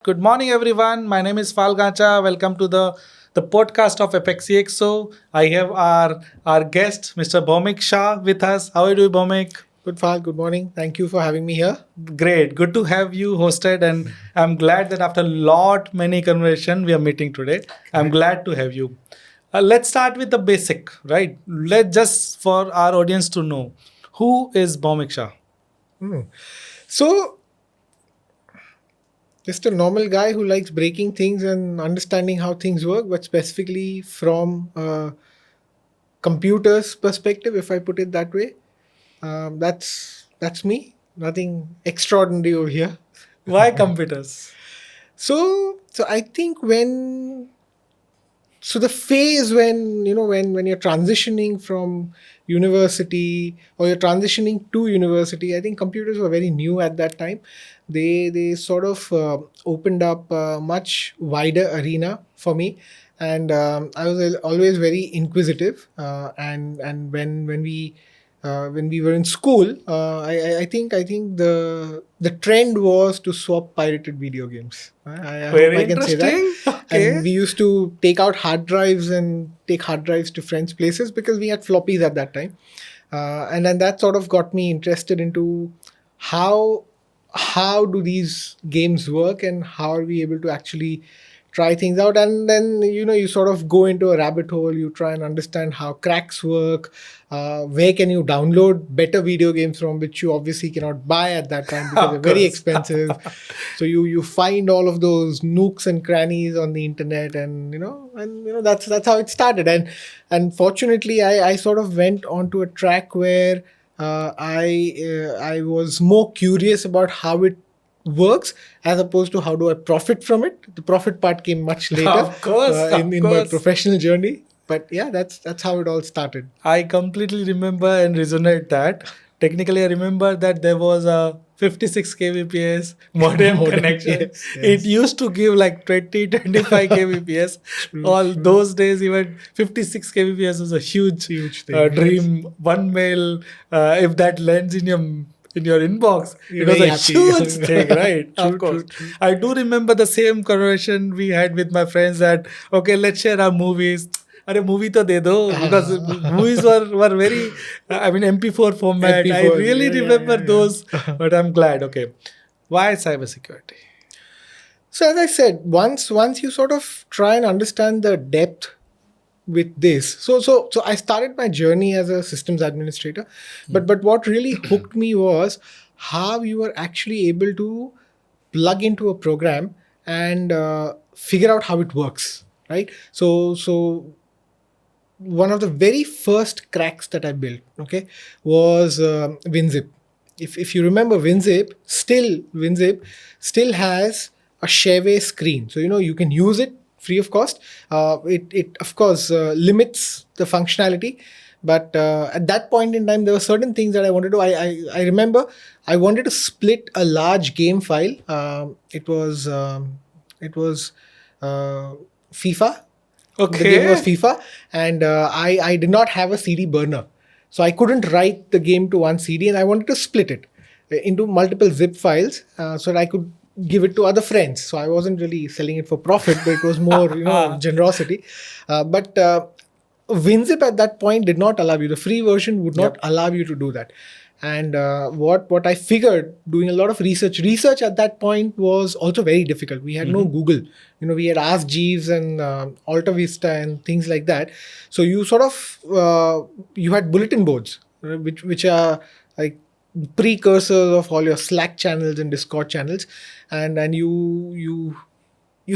Good morning, everyone. My name is Falgacha. Welcome to the podcast of ApexCXO. I have our guest, Mr. Bhowmik Shah, with us. How are you doing, Bhowmik? Good, Fal. Good morning. Thank you for having me here. Great. Good to have you hosted, and I'm glad that after many conversation, we are meeting today. I'm glad to have you. Let's start with the basic, right? Let's just for our audience to know who is Bhowmik Shah. So, just a normal guy who likes breaking things and understanding how things work, but specifically from a computer's perspective, if I put it that way. That's me. Nothing extraordinary over here. Why computers? So I think the phase when you're transitioning from university or you're transitioning to university, I think computers were very new at that time. They sort of opened up a much wider arena for me, and I was always very inquisitive, and when we were in school, I think the trend was to swap pirated video games. I hope Very I can say that. interesting. Okay. And we used to take out hard drives and take hard drives to friends' places because we had floppies at that time. And then that sort of got me interested into how do these games work and how are we able to actually try things out. And then you sort of go into a rabbit hole. You try and understand how cracks work, where can you download better video games from, which you obviously cannot buy at that time because Of they're very course. expensive. So you find all of those nooks and crannies on the internet, and that's how it started. And fortunately, I sort of went onto a track where I was more curious about how it works as opposed to how do I profit from it. The profit part came much later Of course, in my professional journey. But yeah, that's how it all started. I completely remember and resonate that. Technically, I remember that there was a 56 kbps modem Modem, connection. yes, It yes. used to give like 25 kbps. All true. those days, even 56 kbps was a huge thing. Yes. dream. One mail, if that lands in your inbox, You're it was very a happy. huge thing, right? True, Of course. true. I do remember the same conversation we had with my friends that, okay, let's share our movies. अरे movie तो दे दो because movies were very I mean MP4 format. I MP4, really yeah, remember yeah. those, but I'm glad. Okay, why cybersecurity? So as I said, once you sort of try and understand the depth with this, so I started my journey as a systems administrator, but what really hooked me was how you were actually able to plug into a program and figure out how it works, right? So one of the very first cracks that I built, okay, was WinZip. If you remember, WinZip still has a shareware screen, so you can use it free of cost. It of course limits the functionality, but at that point in time, there were certain things that I wanted to. I remember I wanted to split a large game file. It was FIFA. The game was Okay, FIFA, and I did not have a CD burner, so I couldn't write the game to one CD, and I wanted to split it into multiple zip files so that I could give it to other friends. So I wasn't really selling it for profit, but it was more generosity. But WinZip at that point did not allow you. The free version would not allow you to do that. And what I figured, doing a lot of research at that point was also very difficult. We had no Google, we had Ask Jeeves and Alta Vista and things like that. So you sort of you had bulletin boards, which are like precursors of all your Slack channels and Discord channels, and you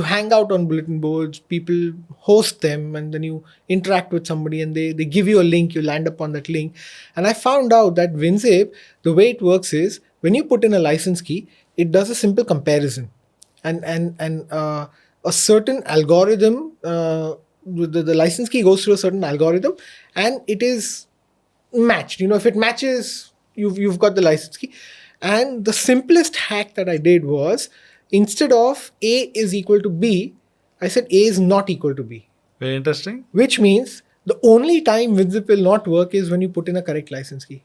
hang out on bulletin boards, people host them, and then you interact with somebody and they give you a link, you land upon that link. And I found out that WinZip, the way it works is when you put in a license key, it does a simple comparison. And a certain algorithm, the license key goes through a certain algorithm and it is matched. If it matches, you've got the license key. And the simplest hack that I did was, instead of A is equal to B, I said A is not equal to B. very interesting. Which means the only time WinZip will not work is when you put in a correct license key.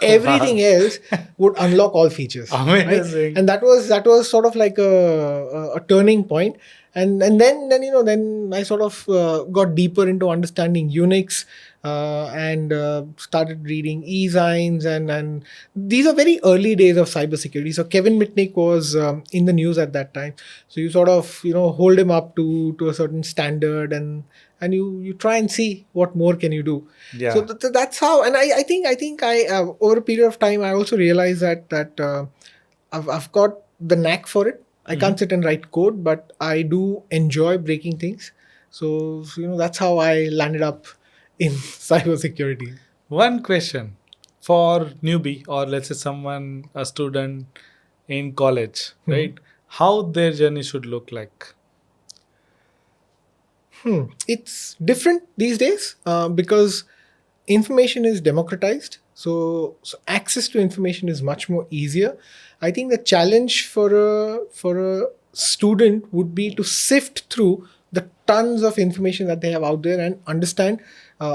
everything else would unlock all features. Right? Amazing. And that was sort of like a turning point. And then I sort of got deeper into understanding Unix, and started reading e-zines, and these are very early days of cybersecurity. So Kevin Mitnick was in the news at that time. So you sort of hold him up to a certain standard, and you try and see what more can you do. Yeah. So that's how. And I think I over a period of time I also realized that I've got the knack for it. I can't sit and write code, but I do enjoy breaking things. So that's how I landed up in cybersecurity. One question for newbie, or let's say someone, a student in college, right? How their journey should look like? It's different these days because information is democratized. So access to information is much more easier. I think the challenge for a student would be to sift through the tons of information that they have out there and understand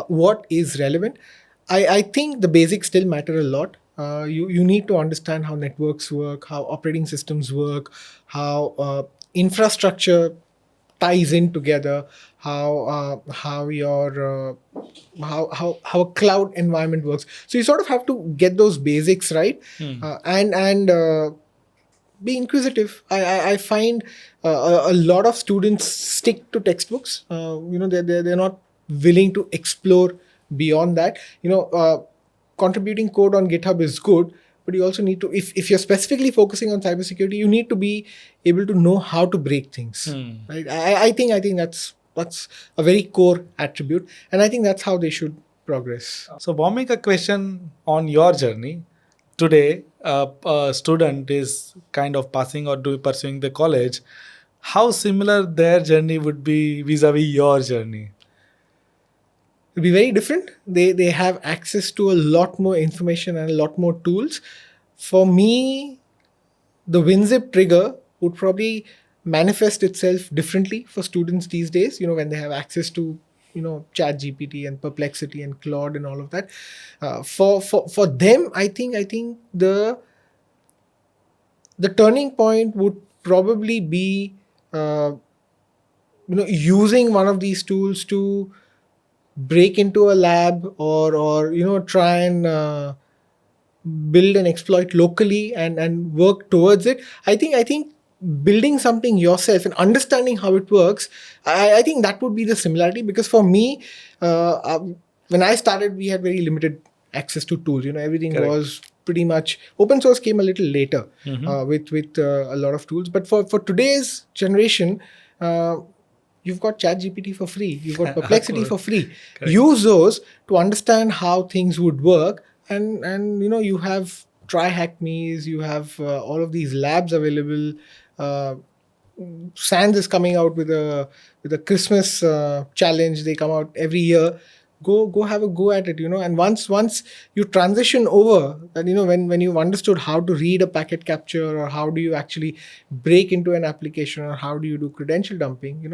what is relevant. I think the basics still matter a lot. You need to understand how networks work, how operating systems work, how infrastructure ties in together, how your how a cloud environment works. So you sort of have to get those basics right, and be inquisitive. I find a lot of students stick to textbooks. They're not willing to explore beyond that. Contributing code on GitHub is good, but you also need to, if you're specifically focusing on cybersecurity, you need to be able to know how to break things. Right? I think that's a very core attribute, and I think that's how they should progress. So, Bhowmik, a question on your journey. Today, a student is kind of passing or pursuing the college. How similar their journey would be vis-a-vis your journey? It'll be very different. They have access to a lot more information and a lot more tools. For me, the WinZip trigger would probably manifest itself differently for students these days. When they have access to Chat GPT and Perplexity and Claude and all of that. For them, I think the turning point would probably be using one of these tools to break into a lab, or try and build an exploit locally and work towards it. I think building something yourself and understanding how it works, I think that would be the similarity. Because for me, when I started, we had very limited access to tools. Everything Correct. was pretty much open source. Came a little later with a lot of tools. But for today's generation, you've got ChatGPT for free. You've got Perplexity for free. Correct. Use those to understand how things would work, and you have TryHackMe's, you have all of these labs available. SANS is coming out with a Christmas challenge. They come out every year. Go have a go at it, and once you transition over, and when you've understood how to read a packet capture, or how do you actually break into an application, or how do you do credential dumping,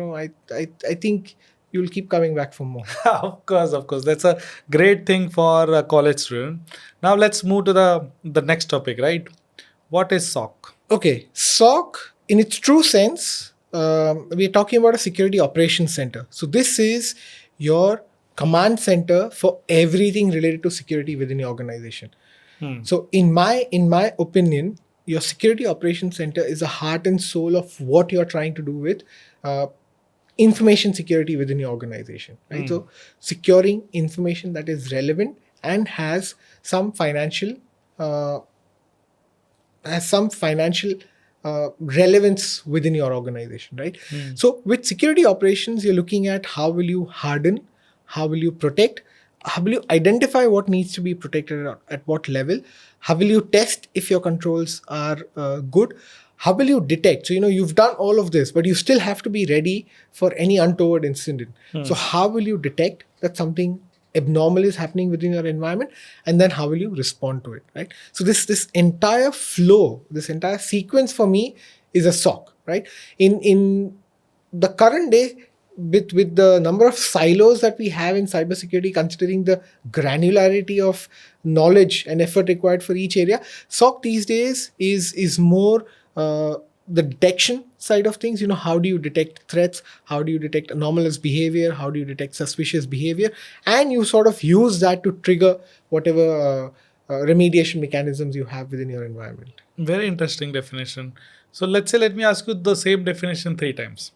I think you'll keep coming back for more. Of course. That's a great thing for a college student. Now let's move to the next topic, right? What is SOC? Okay, SOC in its true sense, we are talking about a security operations center. So this is your command center for everything related to security within your organization. So in my opinion, your security operations center is the heart and soul of what you're trying to do with information security within your organization, right? So securing information that is relevant and has some financial relevance within your organization, right? So with security operations, you're looking at how will you harden, how will you protect, how will you identify what needs to be protected at what level, how will you test if your controls are good, how will you detect? So you've done all of this, but you still have to be ready for any untoward incident. So how will you detect that something abnormal is happening within your environment, and then how will you respond to it, right? So this entire flow, this entire sequence for me is a SOC, right? In the current day, with the number of silos that we have in cybersecurity, considering the granularity of knowledge and effort required for each area, SOC these days is more the detection side of things. How do you detect threats? How do you detect anomalous behavior? How do you detect suspicious behavior? And you sort of use that to trigger whatever remediation mechanisms you have within your environment. Very interesting definition. So let's say, let me ask you the same definition 3 times.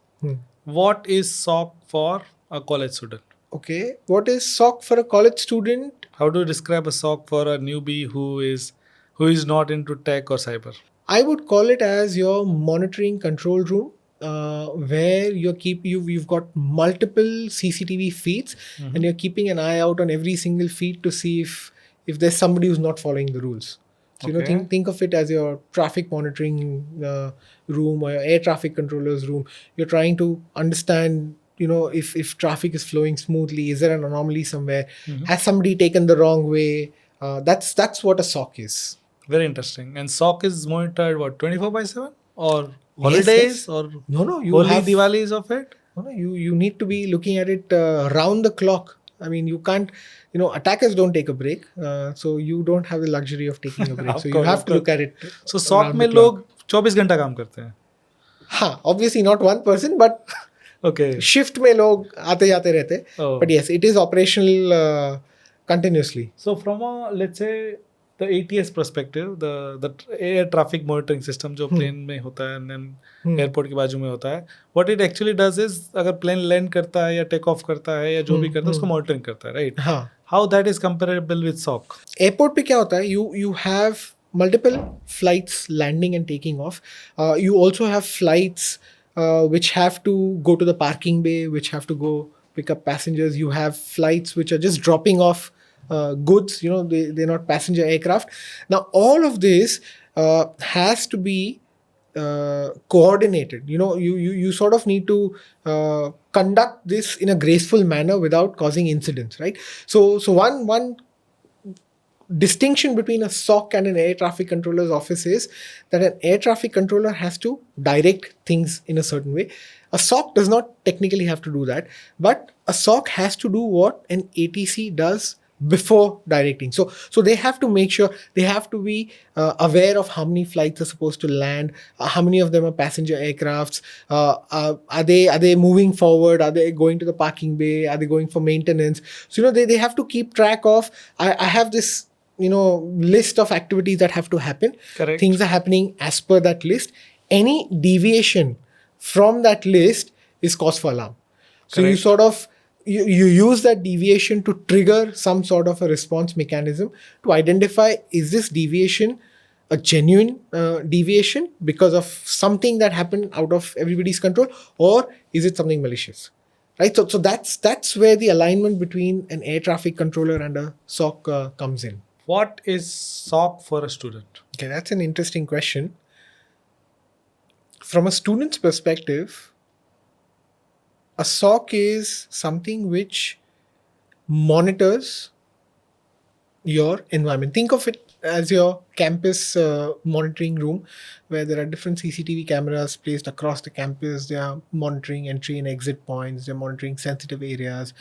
What is SOC for a college student? Okay, what is SOC for a college student? How do you describe a SOC for a newbie who is not into tech or cyber? I would call it as your monitoring control room, where you've got multiple CCTV feeds, and you're keeping an eye out on every single feed to see if there's somebody who's not following the rules. So Okay. think of it as your traffic monitoring room or your air traffic controllers room. You're trying to understand, if traffic is flowing smoothly, is there an anomaly somewhere? Has somebody taken the wrong way? That's what a SOC is. Very interesting. And SOC is monitored what, 24/7 or Yes, holidays yes. or No, you holy have Diwalis of it? No, you need to be looking at it round the clock. I mean, you can't, attackers don't take a break. So you don't have the luxury of taking a break. Of So you course, have of to look at it. So SOC around में the clock. लोग 24 घंटा काम करते हैं. हाँ, obviously not one person, but Okay. shift में लोग आते जाते रहते. Oh. But yes, it is operational continuously. So from a, let's say, the ATS perspective, the air traffic monitoring system जो plane में होता है and then airport के बाजू में होता है, what it actually does is अगर plane land करता है या take off करता है या जो भी करता है उसको monitoring करता है, right? हाँ. How that is comparable with SOC? Airport पे क्या होता है? You have multiple flights landing and taking off. You also have flights which have to go to the parking bay, which have to go pick up passengers. You have flights which are just dropping off goods. They're not passenger aircraft. Now all of this has to be coordinated. You sort of need to conduct this in a graceful manner without causing incidents, right? So one distinction between a SOC and an air traffic controller's office is that an air traffic controller has to direct things in a certain way. A SOC does not technically have to do that, but a SOC has to do what an ATC does before directing. So they have to make sure, they have to be aware of how many flights are supposed to land, how many of them are passenger aircrafts, are they moving forward, are they going to the parking bay, are they going for maintenance. So they have to keep track of, I have this list of activities that have to happen. Correct. Things are happening as per that list. Any deviation from that list is cause for alarm. So you Correct. sort of you use that deviation to trigger some sort of a response mechanism to identify, is this deviation a genuine deviation because of something that happened out of everybody's control, or is it something malicious, right? So that's where the alignment between an air traffic controller and a SOC comes in. What is SOC for a student? Okay, that's an interesting question. From a student's perspective, a SOC is something which monitors your environment. Think of it as your campus monitoring room, where there are different CCTV cameras placed across the campus. They are monitoring entry and exit points. They're monitoring sensitive areas.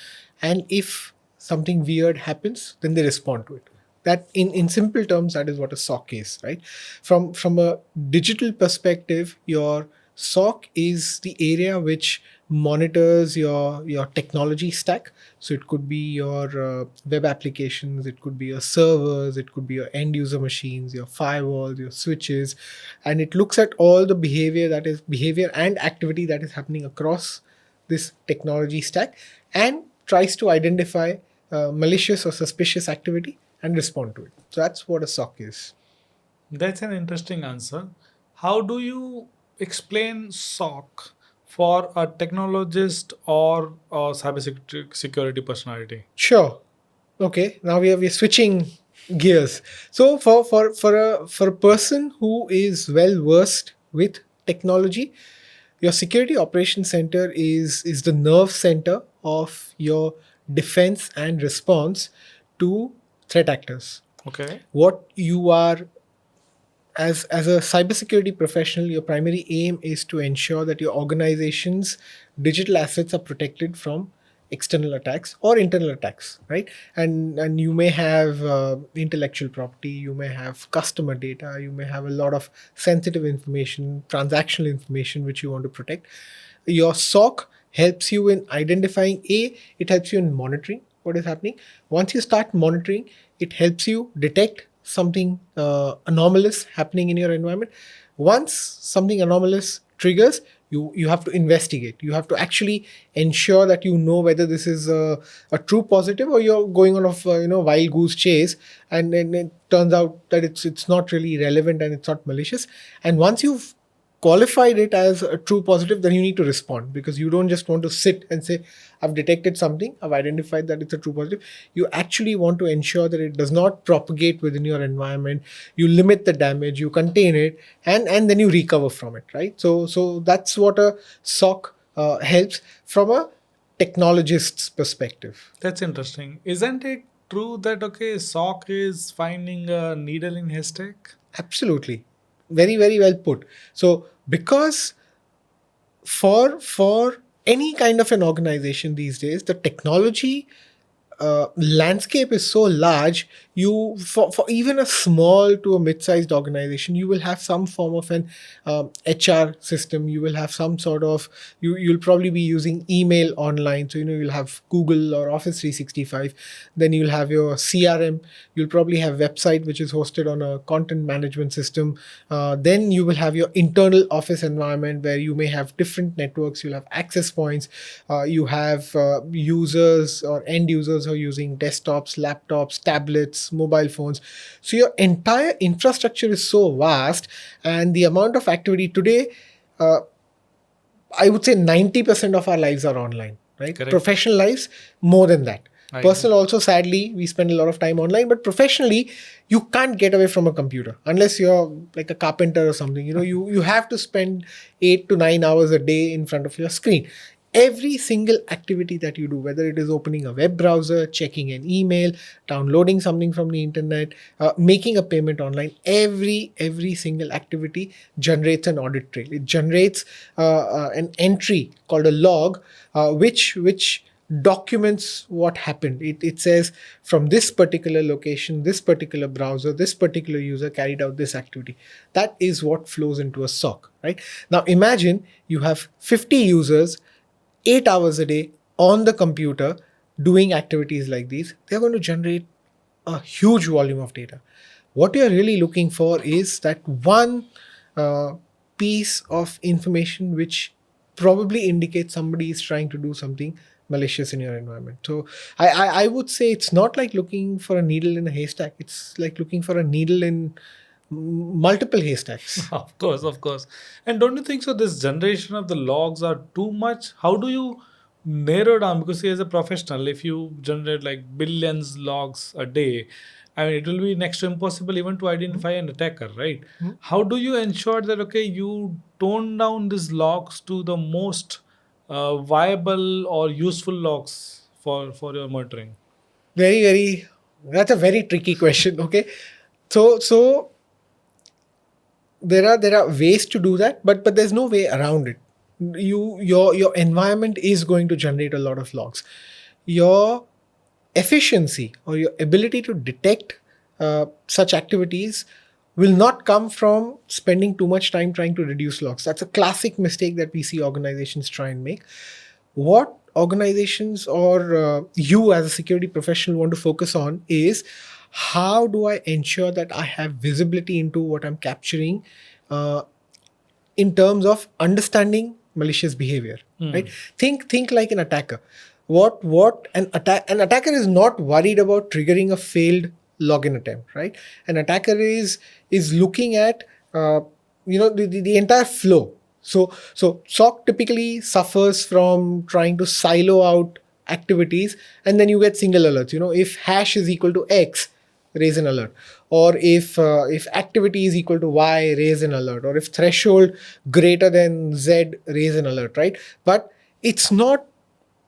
And if something weird happens, then they respond to it. That in simple terms, that is what a SOC is, right? From a digital perspective, your SOC is the area which monitors your technology stack. So it could be your web applications, it could be your servers, it could be your end user machines, your firewalls, your switches, and it looks at all the behavior and activity that is happening across this technology stack and tries to identify malicious or suspicious activity and respond to it. So that's what a SOC is. That's an interesting answer. How do you explain SOC for a technologist or a cybersecurity personality? Sure. Okay. Now we're switching gears. So for a person who is well versed with technology, your security operations center is the nerve center of your defense and response to threat actors. Okay. What you are as a cybersecurity professional, your primary aim is to ensure that your organization's digital assets are protected from external attacks or internal attacks, right? And you may have intellectual property, you may have customer data, you may have a lot of sensitive information, transactional information which you want to protect. Your SOC helps you in identifying, it helps you in monitoring what is happening. Once you start monitoring, it helps you detect something anomalous happening in your environment. Once something anomalous triggers, you have to investigate. You have to actually ensure that you know whether this is a true positive or you're going on a wild goose chase, and then it turns out that it's not really relevant and it's not malicious. And once you've qualified it as a true positive, then you need to respond, because you don't just want to sit and say, I've detected something, I've identified that it's a true positive. You actually want to ensure that it does not propagate within your environment. You limit the damage, you contain it, and then you recover from it, right? So that's what a SOC helps from a technologist's perspective. That's interesting. Isn't it true that SOC is finding a needle in haystack? Absolutely. Very, very well put. So because for any kind of an organization these days, the technology landscape is so large. You for even a small to a mid-sized organization, you will have some form of an HR system. You will have some sort of, you'll probably be using email online. So you'll have Google or Office 365. Then you'll have your CRM. You'll probably have website which is hosted on a content management system. Then you will have your internal office environment where you may have different networks. You'll have access points. You have users or end users who are using desktops, laptops, tablets, mobile phones. So your entire infrastructure is so vast, and the amount of activity today, I would say 90% of our lives are online, right? Correct. Professional lives, more than that. I Personal also, sadly, we spend a lot of time online, but professionally, you can't get away from a computer unless you're like a carpenter or something. You have to spend 8 to 9 hours a day in front of your screen. Every single activity that you do, whether it is opening a web browser, checking an email, downloading something from the internet, making a payment online, every single activity generates an audit trail. It generates an entry called a log, which documents what happened. It says from this particular location, this particular browser, this particular user carried out this activity. That is what flows into a SOC, right? Now imagine you have 50 users, 8 hours a day on the computer doing activities like these. They're going to generate a huge volume of data. What you're really looking for is that one piece of information which probably indicates somebody is trying to do something malicious in your environment. So I would say it's not like looking for a needle in a haystack. It's like looking for a needle in multiple haystacks. Of course. And don't you think so? This generation of the logs are too much. How do you narrow down? Because see, as a professional, if you generate like billions logs a day, I mean, it will be next to impossible even to identify an attacker, right? How do you ensure that you tone down these logs to the most viable or useful logs for your monitoring? That's a very tricky question. Okay, so there are ways to do that, but there's no way around it. Your environment is going to generate a lot of logs. Your efficiency or your ability to detect such activities will not come from spending too much time trying to reduce logs. That's a classic mistake that we see organizations try and make. What organizations or you as a security professional want to focus on is, how do I ensure that I have visibility into what I'm capturing in terms of understanding malicious behavior, right? Think like an attacker. An attacker is not worried about triggering a failed login attempt, right? An attacker is looking at the entire flow. So SOC typically suffers from trying to silo out activities, and then you get single alerts. If hash is equal to X, raise an alert, or if activity is equal to Y, raise an alert, or if threshold greater than Z, raise an alert, right? But it's not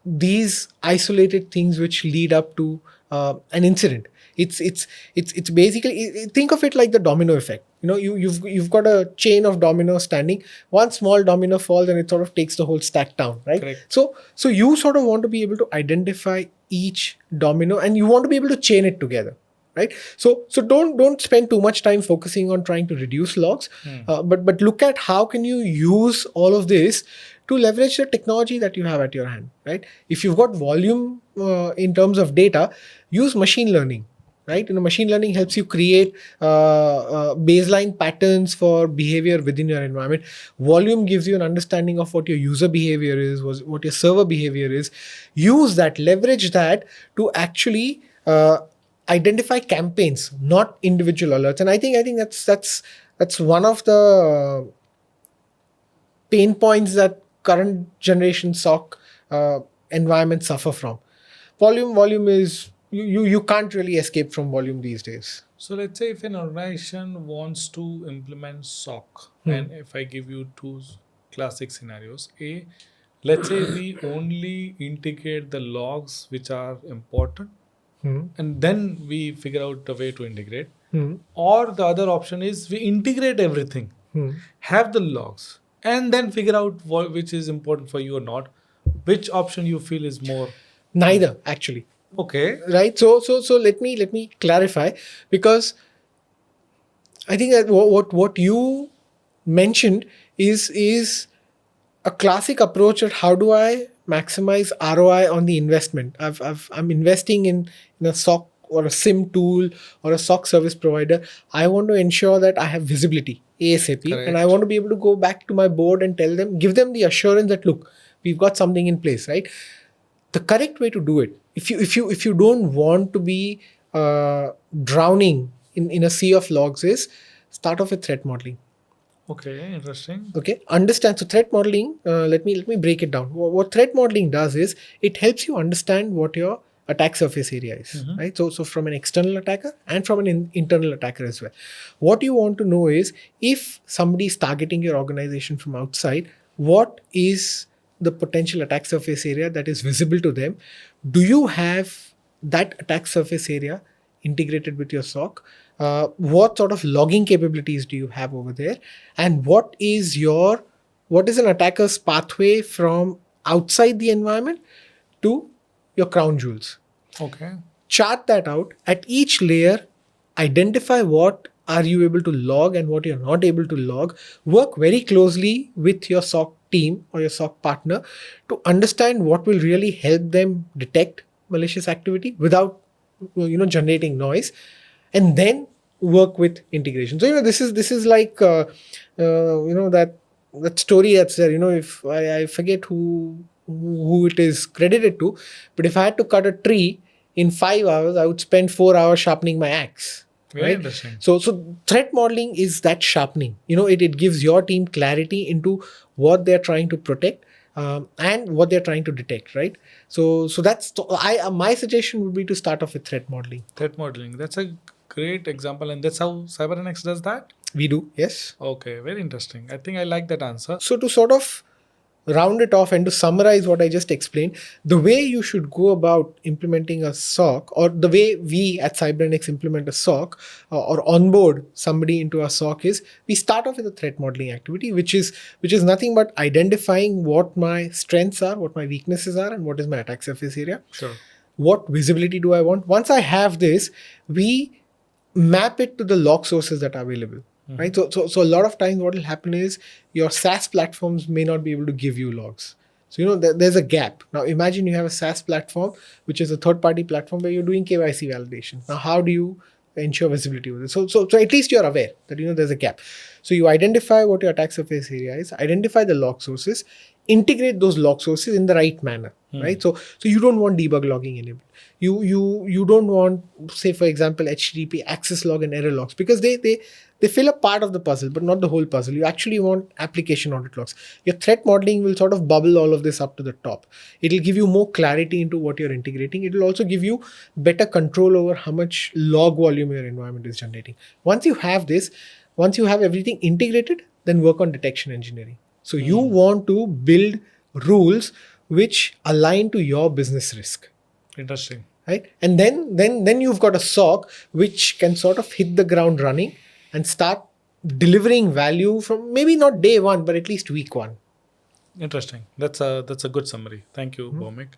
these isolated things which lead up to an incident. It's basically, think of it like the domino effect. You've got a chain of dominoes standing. One small domino falls and it sort of takes the whole stack down, right? Correct. So you sort of want to be able to identify each domino and you want to be able to chain it together, right? So don't spend too much time focusing on trying to reduce logs, but look at how can you use all of this to leverage the technology that you have at your hand, right? If you've got volume in terms of data, use machine learning, right? Machine learning helps you create baseline patterns for behavior within your environment. Volume gives you an understanding of what your user behavior is, what your server behavior is. Use that, leverage that to actually identify campaigns, not individual alerts. And I think that's one of the pain points that current generation SOC environments suffer from. Volume is you can't really escape from volume these days. So let's say if an organization wants to implement SOC, and if I give you two classic scenarios, let's say we only integrate the logs which are important, and then we figure out a way to integrate. Or the other option is we integrate everything, have the logs, and then figure out which is important for you or not. Which option you feel is more? Neither, actually. Okay. Right. So let me clarify, because I think that what you mentioned is a classic approach at how do I maximize ROI on the investment. I'm investing in a SOC or a SIM tool or a SOC service provider. I want to ensure that I have visibility ASAP. Correct. And I want to be able to go back to my board and give them the assurance that, look, we've got something in place, right? The correct way to do it, if you don't want to be drowning in a sea of logs, is start off with threat modeling. Okay, interesting. Okay, understand. So threat modeling, let me break it down. What threat modeling does is it helps you understand what your attack surface area is, right? So from an external attacker and from an internal attacker as well. What you want to know is, if somebody is targeting your organization from outside, what is the potential attack surface area that is visible to them? Do you have that attack surface area integrated with your SOC? What sort of logging capabilities do you have over there? And what is an attacker's pathway from outside the environment to your crown jewels? Okay. Chart that out at each layer, identify what are you able to log and what you're not able to log. Work very closely with your SOC team or your SOC partner to understand what will really help them detect malicious activity without generating noise, and then work with integration. So this is like that story that's there. If I forget who it is credited to, but if I had to cut a tree in 5 hours, I would spend 4 hours sharpening my axe. Very right? interesting. So threat modeling is that sharpening. It gives your team clarity into what they're trying to protect and what they're trying to detect, right? So that's my suggestion would be to start off with threat modeling. Threat modeling. That's a great example, and that's how CyberNX does that? We do, yes. Okay, very interesting. I think I like that answer. So to sort of round it off and to summarize what I just explained, the way you should go about implementing a SOC, or the way we at CyberNX implement a SOC or onboard somebody into a SOC, is we start off with a threat modeling activity, which is nothing but identifying what my strengths are, what my weaknesses are, and what is my attack surface area. Sure. What visibility do I want? Once I have this, we map it to the log sources that are available. Right. So a lot of times what will happen is your SaaS platforms may not be able to give you logs. So there's a gap. Now imagine you have a SaaS platform, which is a third-party platform where you're doing KYC validation. Now how do you ensure visibility with it? So at least you're aware that there's a gap. So you identify what your attack surface area is, identify the log sources, integrate those log sources in the right manner. Right. So you don't want debug logging enabled. You don't want, say for example, HTTP access log and error logs, because they fill a part of the puzzle but not the whole puzzle. You actually want application audit logs. Your threat modeling will sort of bubble all of this up to the top. It'll give you more clarity into what you're integrating. It will also give you better control over how much log volume your environment is generating. Once you have everything integrated, then work on detection engineering. So you want to build rules which align to your business risk. Interesting. right? And then you've got a SOC which can sort of hit the ground running and start delivering value from maybe not day one, but at least week one. Interesting. That's a good summary. Thank you, Bhowmik.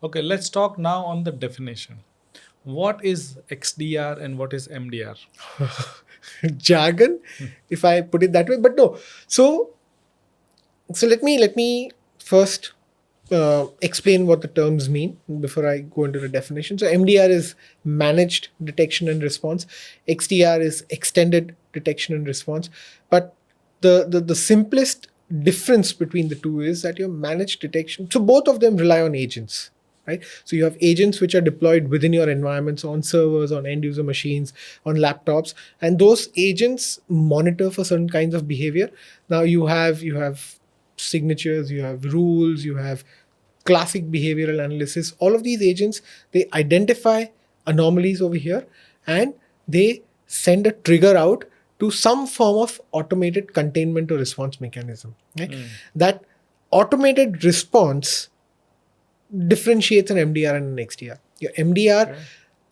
Okay, let's talk now on the definition. What is XDR and what is MDR? Jargon, if I put it that way. But no. So let me first explain what the terms mean before I go into the definition. So MDR is managed detection and response. XDR is extended detection and response. But the simplest difference between the two is that your managed detection. So both of them rely on agents. Right? So you have agents which are deployed within your environments, on servers, on end user machines, on laptops, and those agents monitor for certain kinds of behavior. Now you have signatures, you have rules, you have classic behavioral analysis. All of these agents, they identify anomalies over here and they send a trigger out to some form of automated containment or response mechanism. Right? That automated response differentiates an MDR and an XDR. Your MDR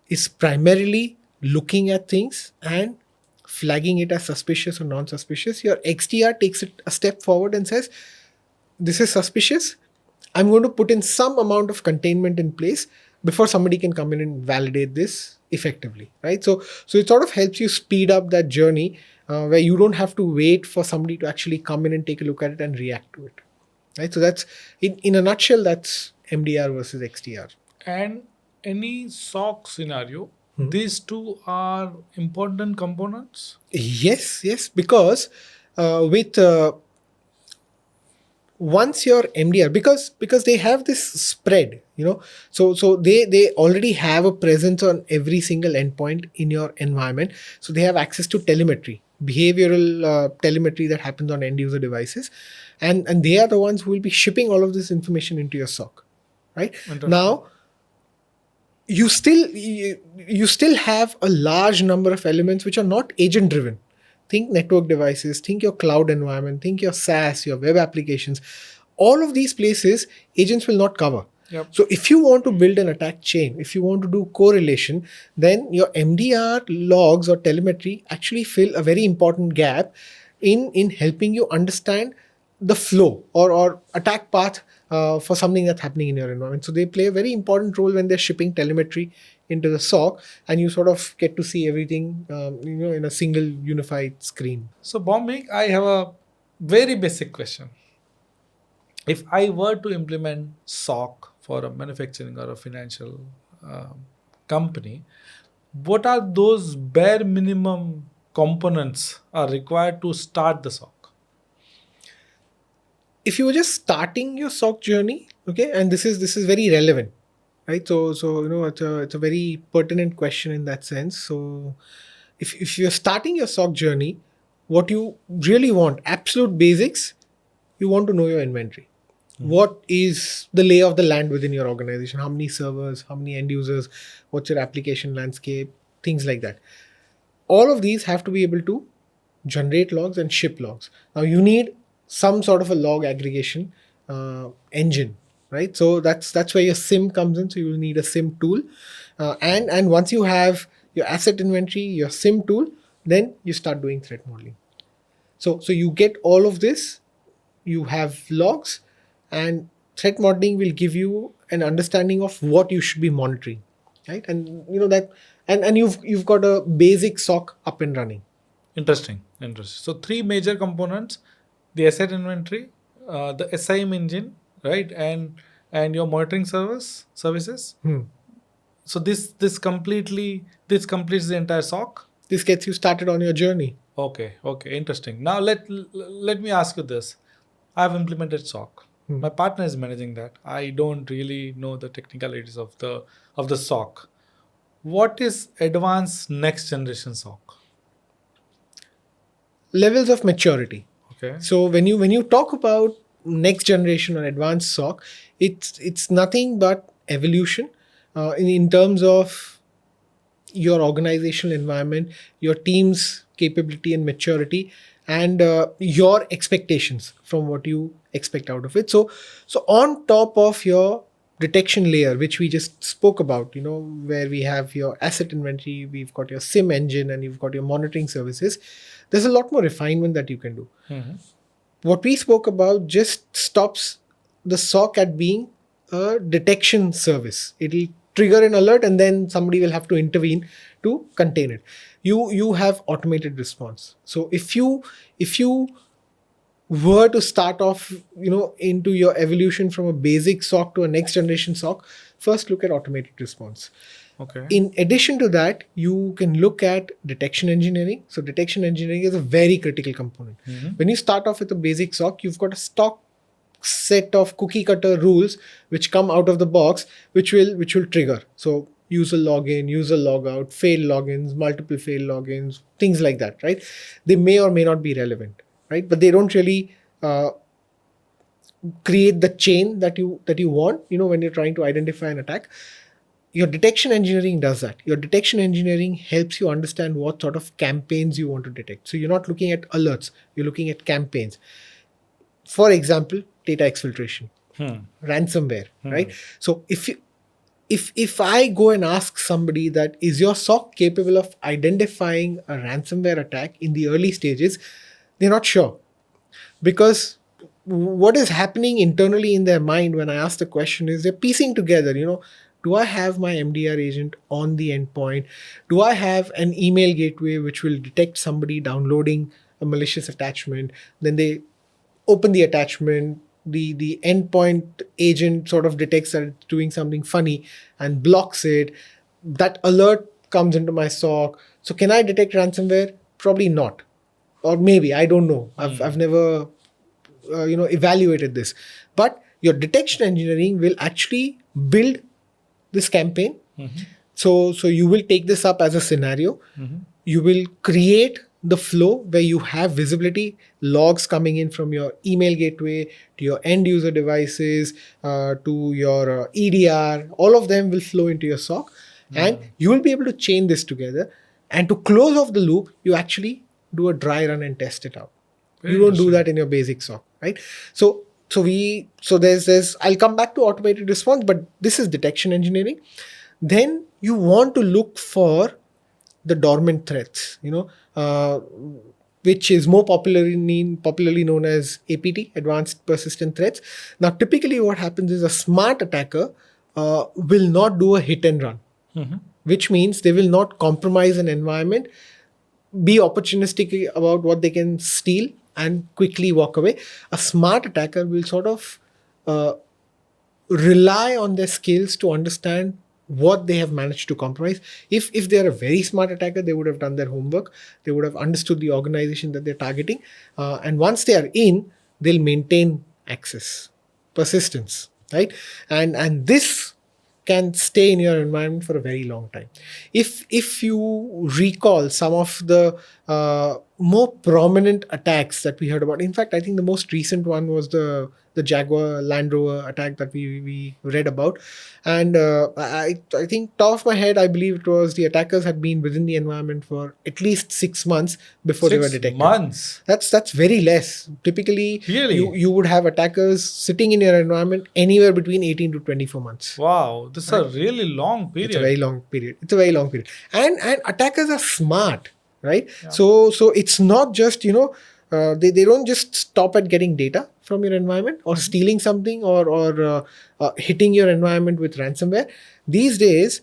is primarily looking at things and flagging it as suspicious or non-suspicious. Your XDR takes it a step forward and says, this is suspicious. I'm going to put in some amount of containment in place before somebody can come in and validate this effectively, right? So it sort of helps you speed up that journey where you don't have to wait for somebody to actually come in and take a look at it and react to it, right? So that's, in a nutshell, that's MDR versus XDR. And any SOC scenario, these two are important components? Yes, because with once your MDR, because they have this spread, so they already have a presence on every single endpoint in your environment. So they have access to telemetry, behavioral telemetry that happens on end user devices, and they are the ones who will be shipping all of this information into your SOC. Right now, you still have a large number of elements which are not agent driven. Think network devices, think your cloud environment, think your SaaS, your web applications. All of these places, agents will not cover. Yep. So if you want to build an attack chain, if you want to do correlation, then your MDR logs or telemetry actually fill a very important gap in helping you understand the flow or attack path for something that's happening in your environment. So they play a very important role when they're shipping telemetry into the SOC, and you sort of get to see everything in a single unified screen. So Bhowmik, I have a very basic question. If I were to implement SOC for a manufacturing or a financial company, what are those bare minimum components are required to start the SOC? If you were just starting your SOC journey, okay, and this is very relevant, right? So it's a very pertinent question in that sense. So if you're starting your SOC journey, what you really want, absolute basics, you want to know your inventory. What is the lay of the land within your organization? How many servers? How many end users? What's your application landscape? Things like that. All of these have to be able to generate logs and ship logs. Now you need some sort of a log aggregation engine, right? So that's where your SIEM comes in. So you will need a SIEM tool, and once you have your asset inventory, your SIEM tool, then you start doing threat modeling. So you get all of this. You have logs, and threat modeling will give you an understanding of what you should be monitoring, right? And that, and you've got a basic SOC up and running. Interesting. So three major components: the asset inventory, the SIEM engine, right, and your monitoring services. So this completes the entire SOC. This gets you started on your journey. Okay, interesting. Now let me ask you this: I've implemented SOC. My partner is managing that. I don't really know the technicalities of the SOC. What is advanced next generation SOC? Levels of maturity. Okay. So when you talk about next generation or advanced SOC, it's nothing but evolution in terms of your organizational environment, your team's capability and maturity, and your expectations from what you expect out of it. So on top of your detection layer, which we just spoke about, where we have your asset inventory, we've got your SIEM engine, and you've got your monitoring services, there's a lot more refinement that you can do. What we spoke about just stops the SOC at being a detection service. It'll trigger an alert and then somebody will have to intervene to contain it. You have automated response. So if you were to start off, into your evolution from a basic SOC to a next generation SOC, first look at automated response. Okay. In addition to that, you can look at detection engineering. So detection engineering is a very critical component. When you start off with a basic SOC, you've got a stock set of cookie cutter rules which come out of the box, which will trigger. So user login, user logout, failed logins, multiple failed logins, things like that, right? They may or may not be relevant, right? But they don't really create the chain that you want, when you're trying to identify an attack. Your detection engineering does that. Your detection engineering helps you understand what sort of campaigns you want to detect. So you're not looking at alerts, you're looking at campaigns. For example, data exfiltration, ransomware, right? So if I go and ask somebody that, is your SOC capable of identifying a ransomware attack in the early stages, they're not sure. Because what is happening internally in their mind when I ask the question is they're piecing together, do I have my MDR agent on the endpoint? Do I have an email gateway which will detect somebody downloading a malicious attachment? Then they open the attachment, the endpoint agent sort of detects that it's doing something funny and blocks it. That alert comes into my SOC. So can I detect ransomware? Probably not. Or maybe, I don't know. I've never evaluated this. But your detection engineering will actually build this campaign. So you will take this up as a scenario. You will create the flow where you have visibility, logs coming in from your email gateway to your end user devices, to your EDR. All of them will flow into your SOC, and you will be able to chain this together. And to close off the loop, you actually do a dry run and test it out. You don't do that in your basic SOC, right? So there's I'll come back to automated response, but this is detection engineering. Then you want to look for the dormant threats, which is more popularly known as APT, Advanced Persistent Threats. Now, typically what happens is a smart attacker will not do a hit and run, which means they will not compromise an environment, be opportunistic about what they can steal, and quickly walk away. A smart attacker will sort of rely on their skills to understand what they have managed to compromise. If they're a very smart attacker, they would have done their homework. They would have understood the organization that they're targeting. And once they are in, they'll maintain access, persistence, right? And this can stay in your environment for a very long time. If you recall some of the more prominent attacks that we heard about, in fact, I think the most recent one was the Jaguar Land Rover attack that we read about. And I think top of my head, I believe it was the attackers had been within the environment for at least 6 months before they were detected. 6 months? That's very less. Typically, really? you would have attackers sitting in your environment anywhere between 18 to 24 months. Wow, this is a really long period. It's a very long period. And attackers are smart, right? Yeah. So it's not just, they don't just stop at getting data from your environment or stealing something or hitting your environment with ransomware. These days,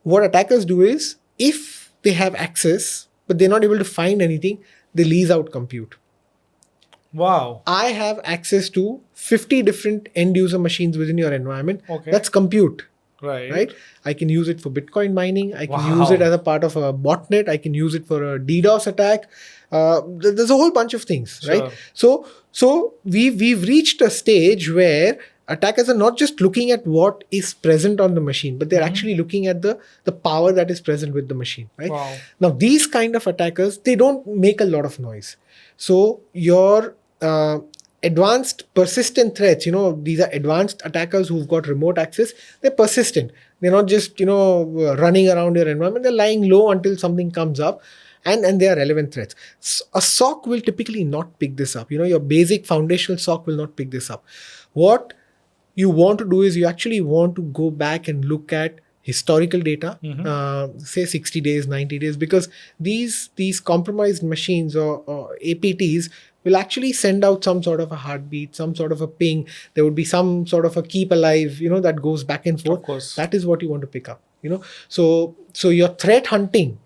what attackers do is, if they have access, but they're not able to find anything, they lease out compute. Wow. I have access to 50 different end user machines within your environment. Okay. That's compute. Right. I can use it for Bitcoin mining. I can use it as a part of a botnet. I can use it for a DDoS attack. There's a whole bunch of things, right? So we've reached a stage where attackers are not just looking at what is present on the machine, but they're actually looking at the power that is present with the machine, right? Wow. Now, these kind of attackers, they don't make a lot of noise. So your advanced persistent threats, these are advanced attackers who've got remote access. They're persistent. They're not just, running around your environment. They're lying low until something comes up, and they are relevant threats. A SOC will typically not pick this up. Your basic foundational SOC will not pick this up. What you want to do is you actually want to go back and look at historical data, say 60 days, 90 days, because these compromised machines or APTs will actually send out some sort of a heartbeat, some sort of a ping. There would be some sort of a keep alive, that goes back and forth. Of course. That is what you want to pick up, So your threat hunting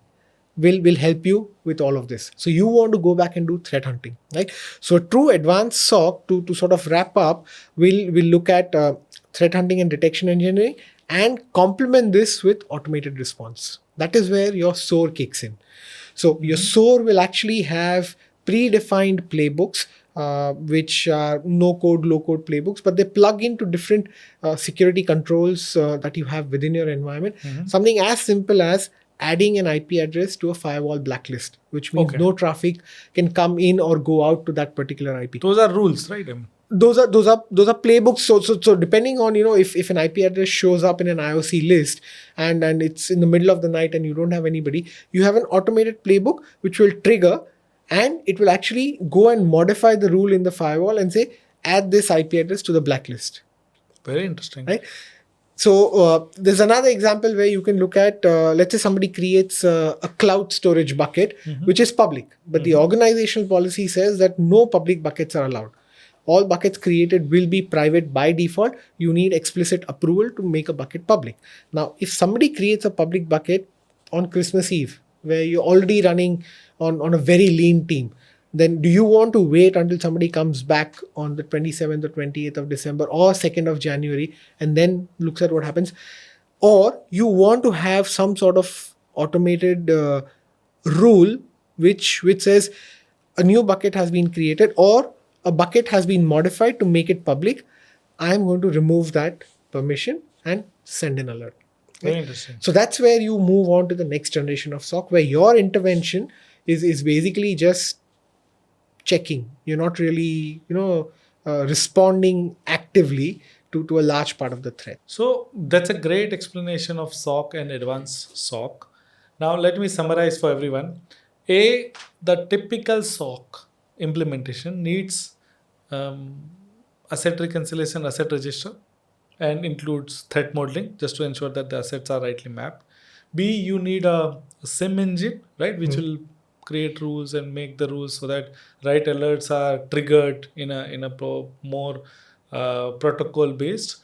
will help you with all of this. So you want to go back and do threat hunting, right? So a true advanced SOC, to sort of wrap up, we'll look at threat hunting and detection engineering and complement this with automated response. That is where your SOAR kicks in. So your SOAR will actually have predefined playbooks, which are no-code, low-code playbooks, but they plug into different security controls that you have within your environment. Something as simple as adding an IP address to a firewall blacklist, which means no traffic can come in or go out to that particular IP. Those are rules, right? Those are playbooks. So depending on if an IP address shows up in an IOC list and it's in the middle of the night and you don't have anybody, you have an automated playbook which will trigger, and it will actually go and modify the rule in the firewall and say add this IP address to the blacklist. Very interesting, right? So there's another example where you can look at, let's say somebody creates a cloud storage bucket, which is public, but the organizational policy says that no public buckets are allowed. All buckets created will be private by default. You need explicit approval to make a bucket public. Now, if somebody creates a public bucket on Christmas Eve, where you're already running on a very lean team, then do you want to wait until somebody comes back on the 27th or 28th of December or 2nd of January and then looks at what happens? Or you want to have some sort of automated rule which says a new bucket has been created or a bucket has been modified to make it public. I am going to remove that permission and send an alert. Very interesting. So that's where you move on to the next generation of SOC, where your intervention is basically just checking. You're not really, responding actively to a large part of the threat. So that's a great explanation of SOC and advanced SOC. Now let me summarize for everyone. The typical SOC implementation needs asset reconciliation, asset register, and includes threat modeling just to ensure that the assets are rightly mapped. B, you need a SIEM engine, right, which will create rules and make the rules so that right alerts are triggered in a more protocol based.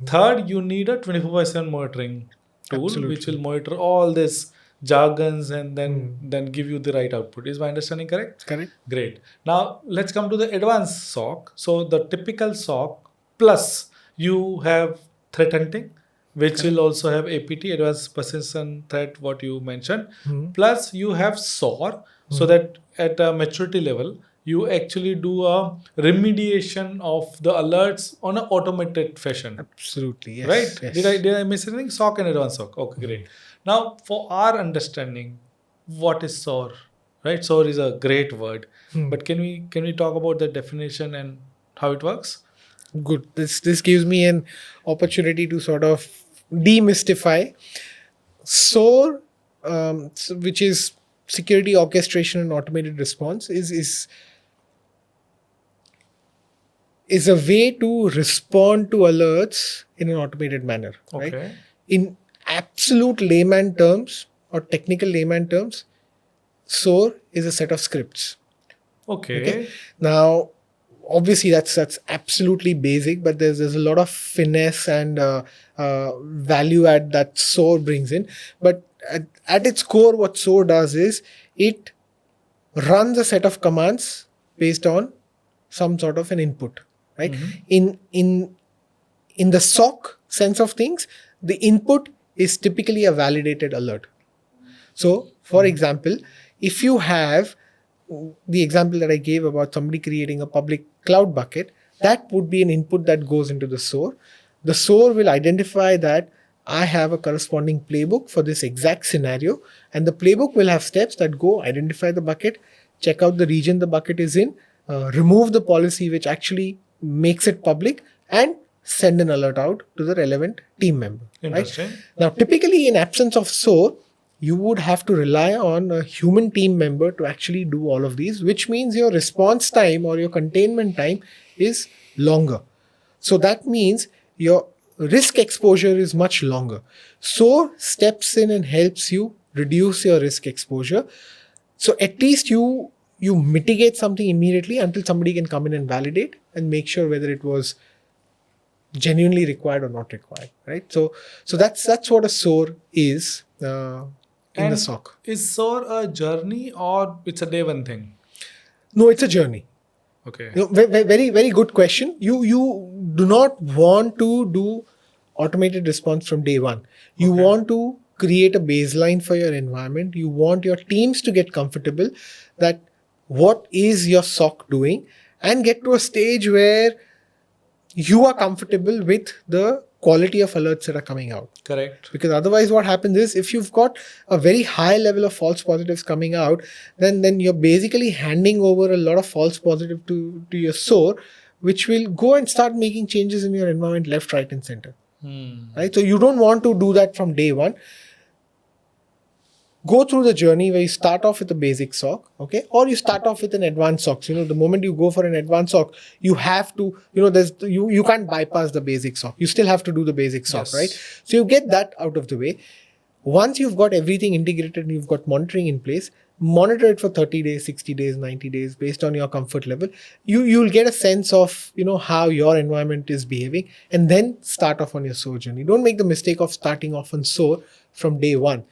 Third, you need a 24/7 monitoring tool. Absolutely. Which will monitor all this jargons and then give you the right output. Is my understanding correct? Correct. Great. Now let's come to the advanced SOC. So the typical SOC plus you have threat hunting, which will also have APT, advanced persistent threat, what you mentioned. Plus you have SOAR, so that at a maturity level, you actually do a remediation of the alerts on an automated fashion. Absolutely, yes. Right? Yes. Did I miss anything? SOC and advanced SOC. Okay, great. Now, for our understanding, what is SOAR? Right? SOAR is a great word, but can we talk about the definition and how it works? Good. This gives me an opportunity to sort of demystify. SOAR, which is security orchestration and automated response, is a way to respond to alerts in an automated manner. Okay. Right? In absolute layman terms or technical layman terms, SOAR is a set of scripts. Okay. Now, obviously that's absolutely basic, but there's a lot of finesse and value add that SOAR brings in. But at its core, what SOAR does is it runs a set of commands based on some sort of an input, right? In the SOC sense of things, the input is typically a validated alert. So, for example, if you have the example that I gave about somebody creating a public cloud bucket, that would be an input that goes into the SOAR. The SOAR will identify that I have a corresponding playbook for this exact scenario, and the playbook will have steps that go identify the bucket, check out the region the bucket is in, remove the policy which actually makes it public, and send an alert out to the relevant team member. Interesting. Right? Now, typically in absence of SOAR, you would have to rely on a human team member to actually do all of these, which means your response time or your containment time is longer. So that means your risk exposure is much longer. SOAR steps in and helps you reduce your risk exposure. So at least you mitigate something immediately until somebody can come in and validate and make sure whether it was genuinely required or not required, right? So that's what a SOAR is in the And SOC. is SOAR a journey or it's a day one thing? No, it's a journey. Okay. Very, very good question. You do not want to do automated response from day one. You Okay. want to create a baseline for your environment. You want your teams to get comfortable that what is your SOC doing, and get to a stage where you are comfortable with the quality of alerts that are coming out. Correct. Because otherwise what happens is, if you've got a very high level of false positives coming out, then you're basically handing over a lot of false positive to your SOAR, which will go and start making changes in your environment left, right, and center. Right? So you don't want to do that from day one. Go through the journey where you start off with a basic SOC, okay, or you start off with an advanced SOC. The moment you go for an advanced SOC, you have to, you can't bypass the basic SOC. You still have to do the basic SOC, Yes. right? So you get that out of the way. Once you've got everything integrated and you've got monitoring in place, monitor it for 30 days, 60 days, 90 days, based on your comfort level. You'll get a sense of, how your environment is behaving, and then start off on your SOAR journey. Don't make the mistake of starting off on SOAR from day one.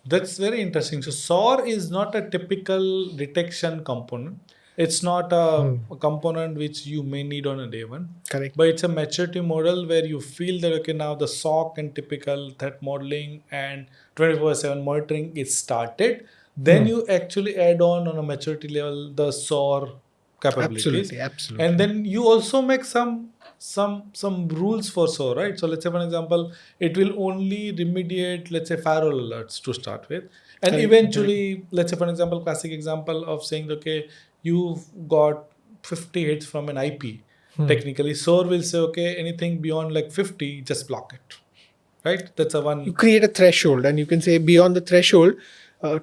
That's very interesting. So SOAR is not a typical detection component. It's not a component which you may need on a day one. Correct. But it's a maturity model where you feel that, okay, now the SOC and typical threat modeling and 24/7 monitoring is started. Then you actually add on a maturity level the SOAR capabilities. Absolutely. And then you also make some rules for SOAR, right? So let's say, for example, it will only remediate, let's say, firewall alerts to start with. And eventually, let's say, for example, classic example of saying, okay, you've got 50 hits from an IP. Technically, SOAR will say, okay, anything beyond like 50, just block it. Right? That's a one. You create a threshold, and you can say beyond the threshold,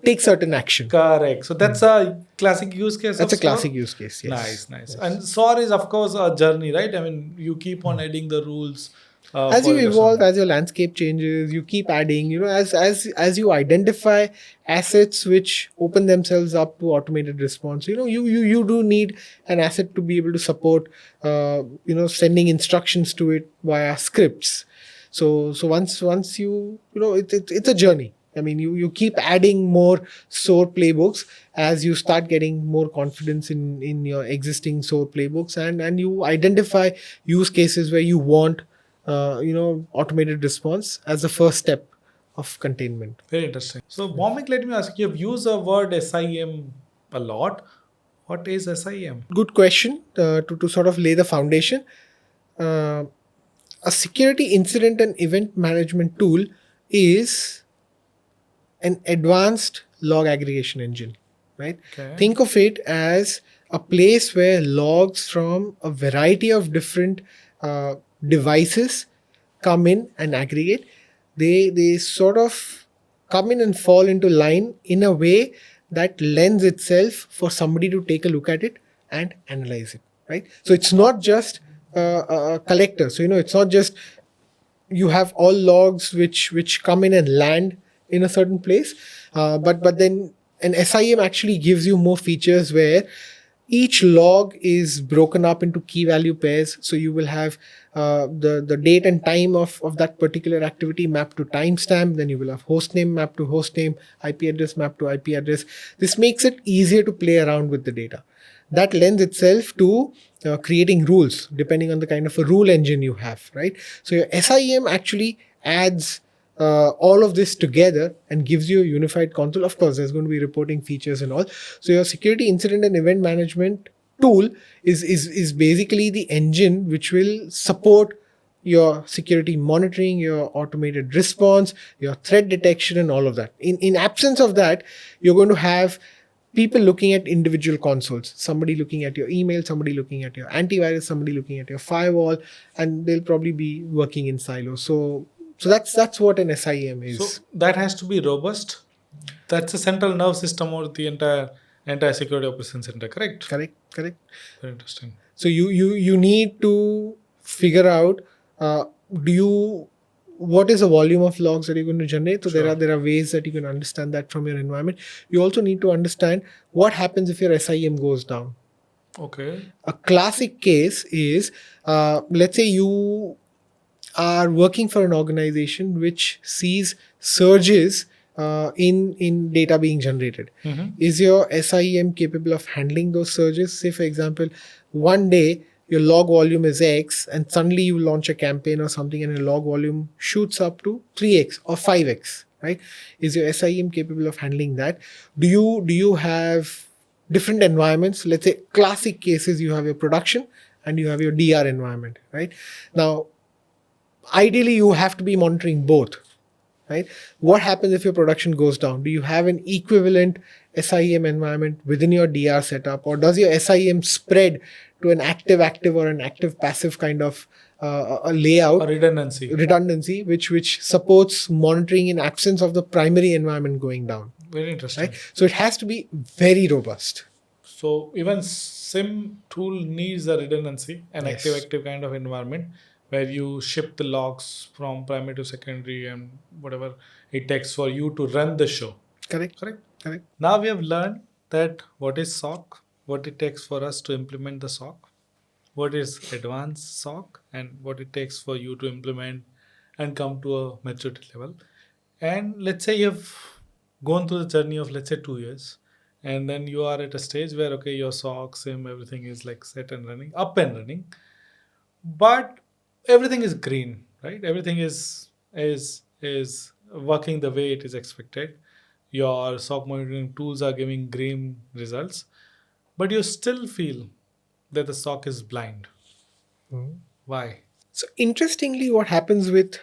take certain action. Correct. So that's a classic use case. That's a SOAR. classic use case. Yes. Nice. And SOAR is, of course, a journey, right? I mean, you keep on adding the rules. As you evolve, as your landscape changes, you keep adding. As you identify assets which open themselves up to automated response. You do need an asset to be able to support. Sending instructions to it via scripts. So once you it's a journey. I mean, you keep adding more SOAR playbooks as you start getting more confidence in your existing SOAR playbooks, and you identify use cases where you want automated response as the first step of containment. Very interesting. So, Bhowmik, let me ask you, you've used the word SIEM a lot. What is SIEM? Good question to sort of lay the foundation. A security incident and event management tool is an advanced log aggregation engine, right? Okay. Think of it as a place where logs from a variety of different devices come in and aggregate. They sort of come in and fall into line in a way that lends itself for somebody to take a look at it and analyze it, right? So it's not just a collector. So it's not just you have all logs which come in and land in a certain place, but then an SIEM actually gives you more features where each log is broken up into key value pairs. So you will have the date and time of that particular activity mapped to timestamp. Then you will have hostname mapped to hostname, IP address mapped to IP address. This makes it easier to play around with the data. That lends itself to creating rules depending on the kind of a rule engine you have, right? So your SIEM actually adds all of this together and gives you a unified console. Of course, there's going to be reporting features and all. So your security incident and event management tool is basically the engine which will support your security monitoring, your automated response, your threat detection, and all of that. In absence of that, you're going to have people looking at individual consoles, somebody looking at your email, somebody looking at your antivirus, somebody looking at your firewall, and they'll probably be working in silos. So that's what an SIEM is. So that has to be robust. That's a central nerve system or the entire security operations center, correct? Correct. Very interesting. So you need to figure out uh, do you what is the volume of logs that you're going to generate? So Sure. there are ways that you can understand that from your environment. You also need to understand what happens if your SIEM goes down. Okay. A classic case is, let's say you are working for an organization which sees surges in data being generated. Mm-hmm. Is your SIEM capable of handling those surges? Say, for example, one day your log volume is X, and suddenly you launch a campaign or something, and your log volume shoots up to 3x or 5x. Right? Is your SIEM capable of handling that? Do you have different environments? Let's say classic cases, you have your production and you have your DR environment. Right now, ideally you have to be monitoring both. Right, what happens if your production goes down? Do you have an equivalent SIEM environment within your DR setup, or does your SIEM spread to an active or an active passive kind of a layout, A redundancy. which supports monitoring in absence of the primary environment going down? Very interesting. Right, so it has to be very robust. So even SIM tool needs a redundancy, an Yes. active kind of environment where you ship the logs from primary to secondary and whatever it takes for you to run the show. Correct. Correct. Correct. Now we have learned that what is SOC, what it takes for us to implement the SOC, what is advanced SOC, and what it takes for you to implement and come to a maturity level. And let's say you've gone through the journey of, let's say, 2 years, and then you are at a stage where, okay, your SOC, SIM, everything is like set and running, up and running, but everything is green, right? Everything is working the way it is expected. Your SOC monitoring tools are giving green results, but you still feel that the SOC is blind. Why? So interestingly, what happens with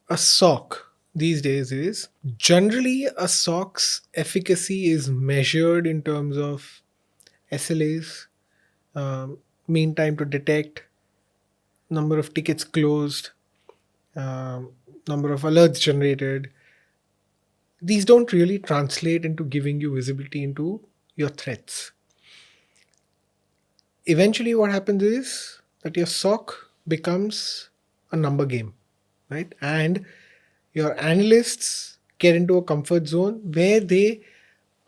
a SOC these days is generally a SOC's efficacy is measured in terms of SLAs, mean time to detect, number of tickets closed, number of alerts generated. These don't really translate into giving you visibility into your threats. Eventually, what happens is that your SOC becomes a number game, right? And your analysts get into a comfort zone where they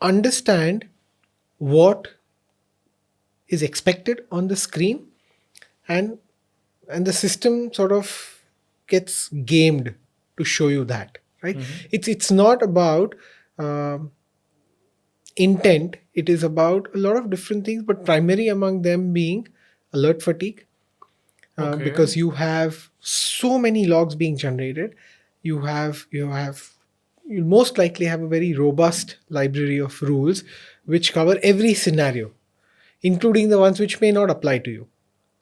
understand what is expected on the screen, and the system sort of gets gamed to show you that, right? It's not about intent. It is about a lot of different things, but primary among them being alert fatigue, Okay. because you have so many logs being generated. You most likely have a very robust library of rules which cover every scenario, including the ones which may not apply to you.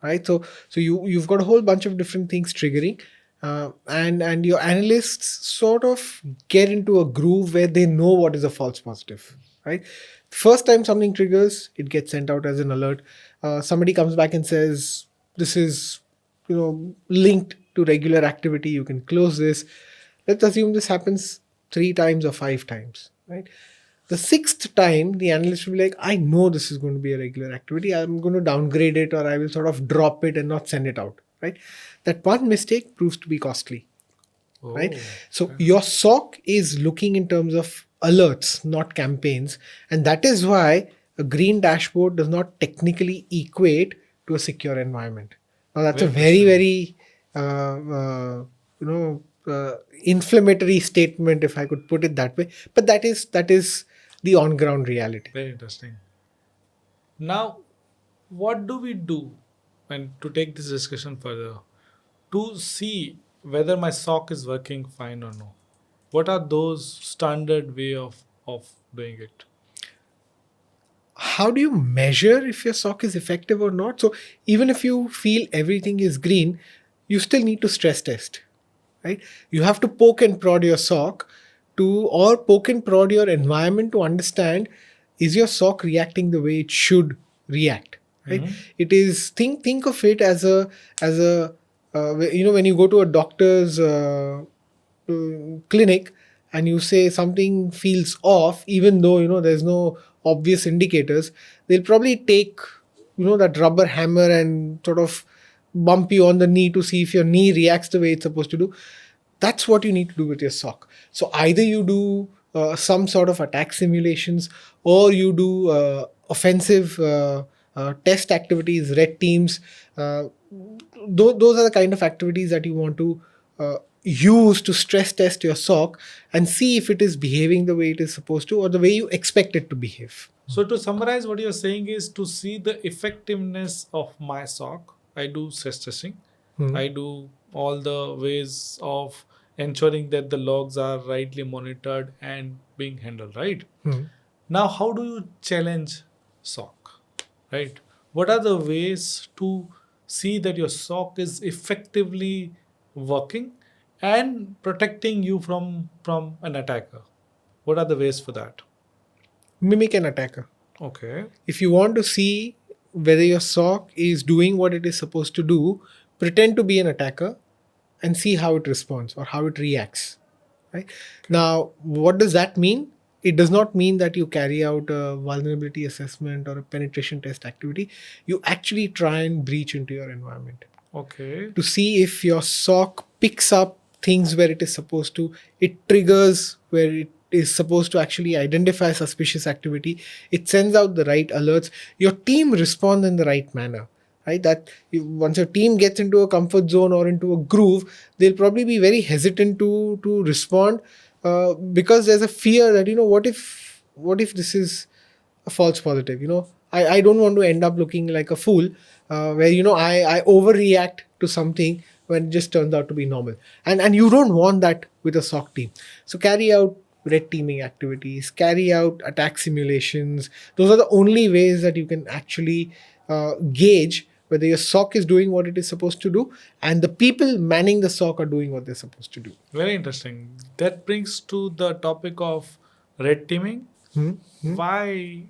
Right, so you've got a whole bunch of different things triggering, and your analysts sort of get into a groove where they know what is a false positive. Right, first time something triggers, it gets sent out as an alert. Somebody comes back and says this is linked to regular activity, you can close this. Let's assume this happens 3 times or 5 times. Right, the 6th time, the analyst will be like, I know this is going to be a regular activity. I'm going to downgrade it, or I will sort of drop it and not send it out. Right? That one mistake proves to be costly. Right? So your SOC is looking in terms of alerts, not campaigns. And that is why a green dashboard does not technically equate to a secure environment. Now that's a very inflammatory statement, if I could put it that way. But that is the on-ground reality. Very interesting. Now, what do we do, and to take this discussion further, to see whether my SOC is working fine or no? What are those standard way of doing it? How do you measure if your SOC is effective or not? So even if you feel everything is green, you still need to stress test. Right? You have to poke and prod your SOC or poke and prod your environment to understand, is your SOC reacting the way it should react? Right? It is think of it as a when you go to a doctor's clinic and you say something feels off, even though there's no obvious indicators, they'll probably take that rubber hammer and sort of bump you on the knee to see if your knee reacts the way it's supposed to do. That's what you need to do with your SOC. So either you do some sort of attack simulations, or you do offensive test activities, red teams. Those are the kind of activities that you want to use to stress test your SOC and see if it is behaving the way it is supposed to or the way you expect it to behave. So to summarize, what you're saying is to see the effectiveness of my SOC, I do stress testing. I do all the ways of ensuring that the logs are rightly monitored and being handled, right? Now, how do you challenge SOC, right? What are the ways to see that your SOC is effectively working and protecting you from an attacker? What are the ways for that? Mimic an attacker. Okay. If you want to see whether your SOC is doing what it is supposed to do, pretend to be an attacker and see how it responds or how it reacts. Right? Now, what does that mean? It does not mean that you carry out a vulnerability assessment or a penetration test activity. You actually try and breach into your environment Okay. to see if your SOC picks up things where it is supposed to, it triggers where it is supposed to actually identify suspicious activity, it sends out the right alerts, your team responds in the right manner. Right? That once your team gets into a comfort zone or into a groove, they'll probably be very hesitant to respond because there's a fear that, what if this is a false positive. I don't want to end up looking like a fool where I overreact to something when it just turns out to be normal, and you don't want that with a SOC team. So carry out red teaming activities, carry out attack simulations. Those are the only ways that you can actually gauge whether your SOC is doing what it is supposed to do and the people manning the SOC are doing what they're supposed to do. Very interesting. That brings to the topic of red teaming. Why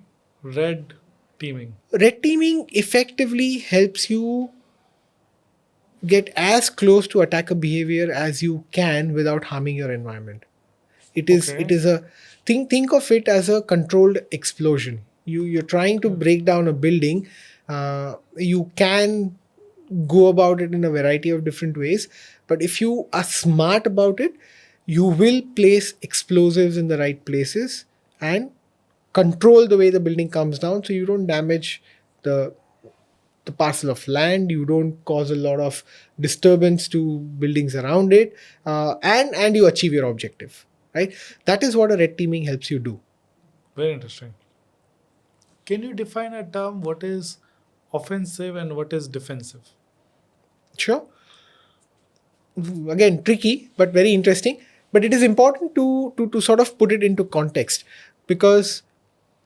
red teaming? Red teaming effectively helps you get as close to attacker behavior as you can without harming your environment. It is a think of it as a controlled explosion. You're trying to break down a building. You can go about it in a variety of different ways, but if you are smart about it, you will place explosives in the right places and control the way the building comes down so you don't damage the parcel of land, you don't cause a lot of disturbance to buildings around it, and you achieve your objective. Right? That is what a red teaming helps you do. Very interesting. Can you define a term, what is offensive and what is defensive? Sure. Again, tricky but very interesting. But it is important to sort of put it into context, because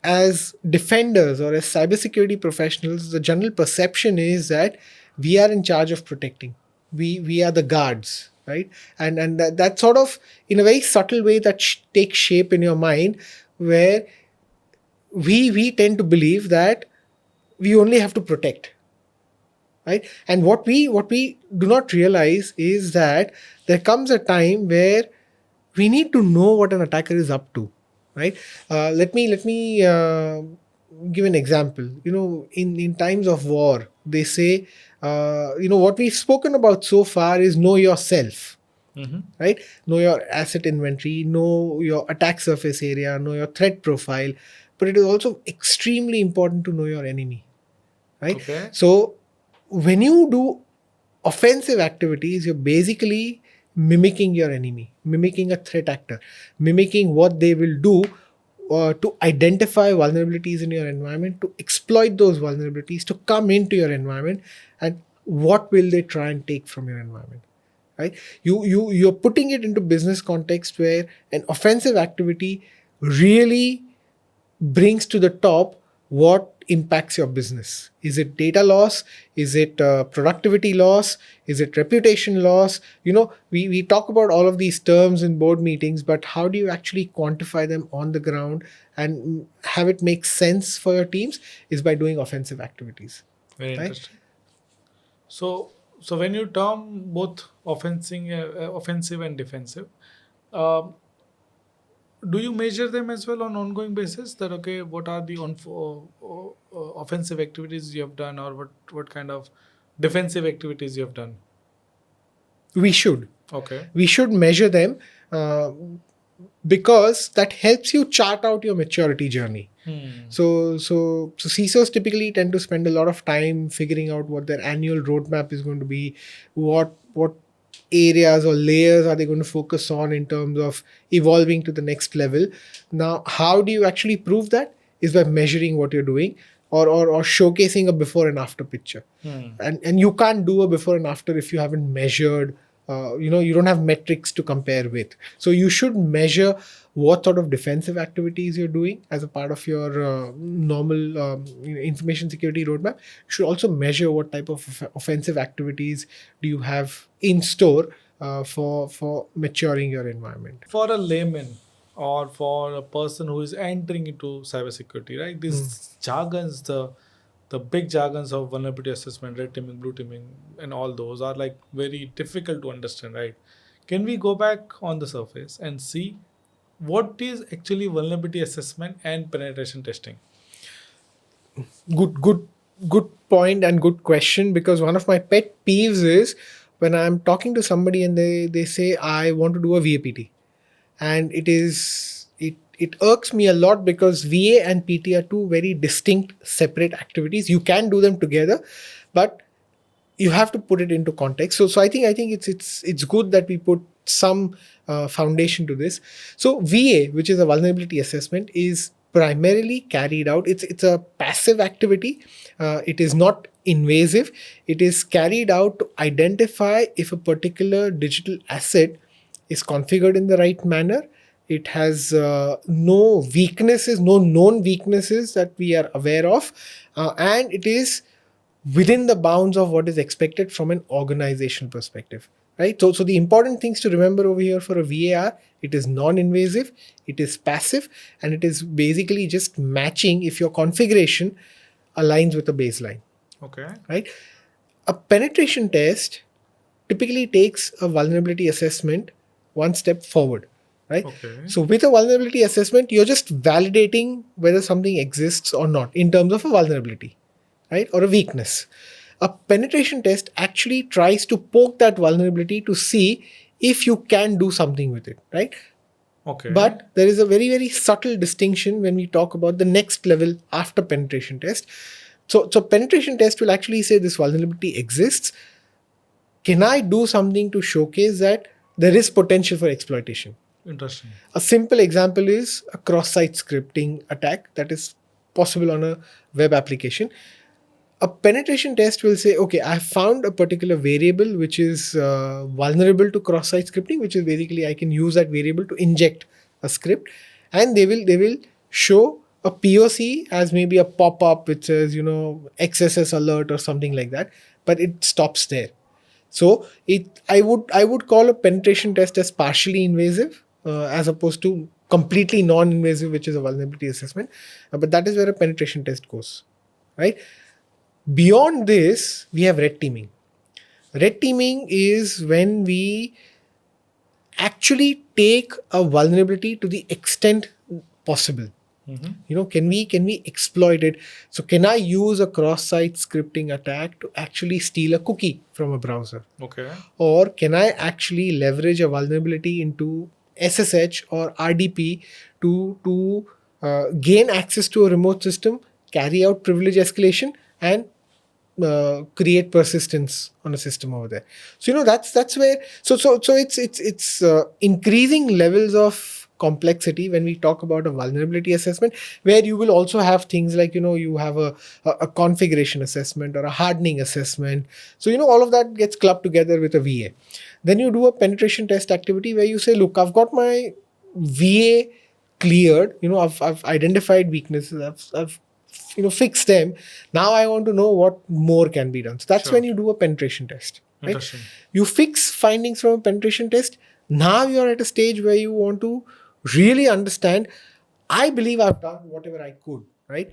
as defenders or as cybersecurity professionals, the general perception is that we are in charge of protecting. We are the guards, right? And that sort of, in a very subtle way, that takes shape in your mind, where we tend to believe that we only have to protect, right? And what we do not realize is that there comes a time where we need to know what an attacker is up to, right? Let me give an example. In times of war, they say, what we've spoken about so far is know yourself, right? Know your asset inventory, know your attack surface area, know your threat profile, but it is also extremely important to know your enemy, right? Okay. So when you do offensive activities, you're basically mimicking your enemy, mimicking a threat actor, mimicking what they will do to identify vulnerabilities in your environment, to exploit those vulnerabilities, to come into your environment, and what will they try and take from your environment, right? You're putting it into business context where an offensive activity really brings to the top what impacts your business. Is it data loss? Is it productivity loss? Is it reputation loss? We talk about all of these terms in board meetings, but how do you actually quantify them on the ground and have it make sense for your teams? Is by doing offensive activities. Very Right? interesting. So when you term both offensive and defensive, um, do you measure them as well on ongoing basis? That what are the offensive activities you have done, or what kind of defensive activities you have done? We should. Okay. We should measure them because that helps you chart out your maturity journey. So CISOs typically tend to spend a lot of time figuring out what their annual roadmap is going to be, what areas or layers are they going to focus on in terms of evolving to the next level. Now, how do you actually prove that? Is by measuring what you're doing or showcasing a before and after picture. And you can't do a before and after if you haven't measured. You don't have metrics to compare with. So you should measure what sort of defensive activities you're doing as a part of your normal information security roadmap. You should also measure what type of offensive activities do you have in store for maturing your environment. For a layman or for a person who is entering into cybersecurity, right? These jargons, the big jargons of vulnerability assessment, red teaming, blue teaming, and all those are like very difficult to understand, right? Can we go back on the surface and see what is actually vulnerability assessment and penetration testing? Good point and good question, because one of my pet peeves is when I'm talking to somebody and they say I want to do a VAPT, and it irks me a lot because VA and PT are two very distinct separate activities. You can do them together, but you have to put it into context. So I think it's good that we put some foundation to this. So VA, which is a vulnerability assessment, is primarily carried out. It's a passive activity. It is not invasive. It is carried out to identify if a particular digital asset is configured in the right manner. It has no weaknesses, no known weaknesses that we are aware of, and it is within the bounds of what is expected from an organizational perspective, right? So the important things to remember over here for a VAR: it is non-invasive, it is passive, and it is basically just matching if your configuration aligns with the baseline. Okay. Right? A penetration test typically takes a vulnerability assessment one step forward. Right? Okay. So with a vulnerability assessment, you're just validating whether something exists or not in terms of a vulnerability, right? Or a weakness. A penetration test actually tries to poke that vulnerability to see if you can do something with it, right? Okay. But there is a very, very subtle distinction when we talk about the next level after penetration test. So penetration test will actually say this vulnerability exists. Can I do something to showcase that there is potential for exploitation? Interesting. A simple example is a cross-site scripting attack that is possible on a web application. A penetration test will say, okay, I found a particular variable which is vulnerable to cross-site scripting, which is basically I can use that variable to inject a script, and they will show a POC as maybe a pop-up which says, XSS alert or something like that, but it stops there. So I would call a penetration test as partially invasive as opposed to completely non-invasive, which is a vulnerability assessment. But that is where a penetration test goes, right? Beyond this, we have red teaming. Red teaming is when we actually take a vulnerability to the extent possible. Can we exploit it? So can I use a cross-site scripting attack to actually steal a cookie from a browser? Okay. Or can I actually leverage a vulnerability into SSH or RDP to gain access to a remote system, carry out privilege escalation, and create persistence on a system over there? So that's where. So it's increasing levels of complexity when we talk about a vulnerability assessment, where you will also have things like you have a configuration assessment or a hardening assessment. So all of that gets clubbed together with a VA. Then you do a penetration test activity where you say, look, I've got my VA cleared. I've identified weaknesses. I've fixed them. Now I want to know what more can be done. So that's Sure. when you do a penetration test. Right? Interesting. You fix findings from a penetration test. Now you're at a stage where you want to really understand, I believe I've done whatever I could, right?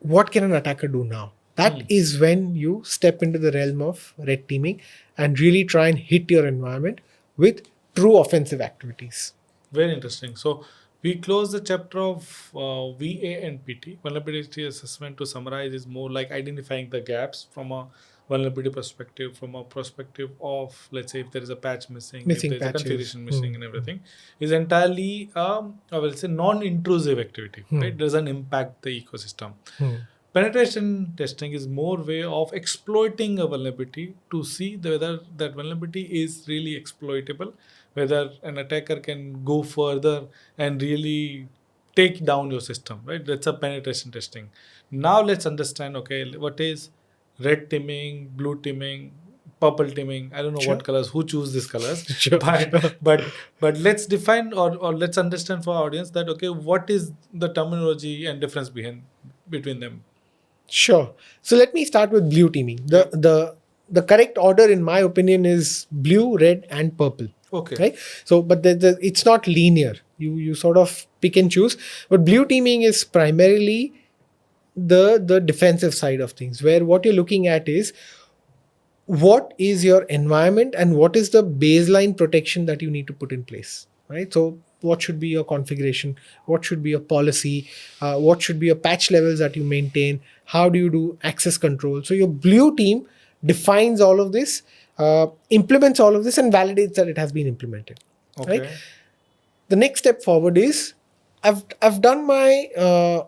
What can an attacker do now? That is when you step into the realm of red teaming and really try and hit your environment with true offensive activities. Very interesting. So we close the chapter of VA and PT. Vulnerability assessment, to summarize, is more like identifying the gaps from a vulnerability perspective, from a perspective of, let's say, if there is a patch missing, if Missing there is a patches. configuration missing and everything, is entirely, I will say, non-intrusive activity, right? Doesn't impact the ecosystem. Penetration testing is more way of exploiting a vulnerability to see whether that vulnerability is really exploitable, whether an attacker can go further and really take down your system, right? That's a penetration testing. Now let's understand, okay, what is red teaming, blue teaming, purple teaming. I don't know what colors, who choose these colors, Sure. but let's define or let's understand for our audience that, okay, what is the terminology and difference between them. Sure. So let me start with blue teaming. The correct order, in my opinion, is blue, red, and purple. Okay. Right. So, but it's not linear. You sort of pick and choose. But blue teaming is primarily the defensive side of things, where what you're looking at is what is your environment and what is the baseline protection that you need to put in place, right? So what should be your configuration, what should be your policy, what should be your patch levels that you maintain, how do you do access control. So your blue team defines all of this, implements all of this, and validates that it has been implemented. Okay. Right? The next step forward is I've done my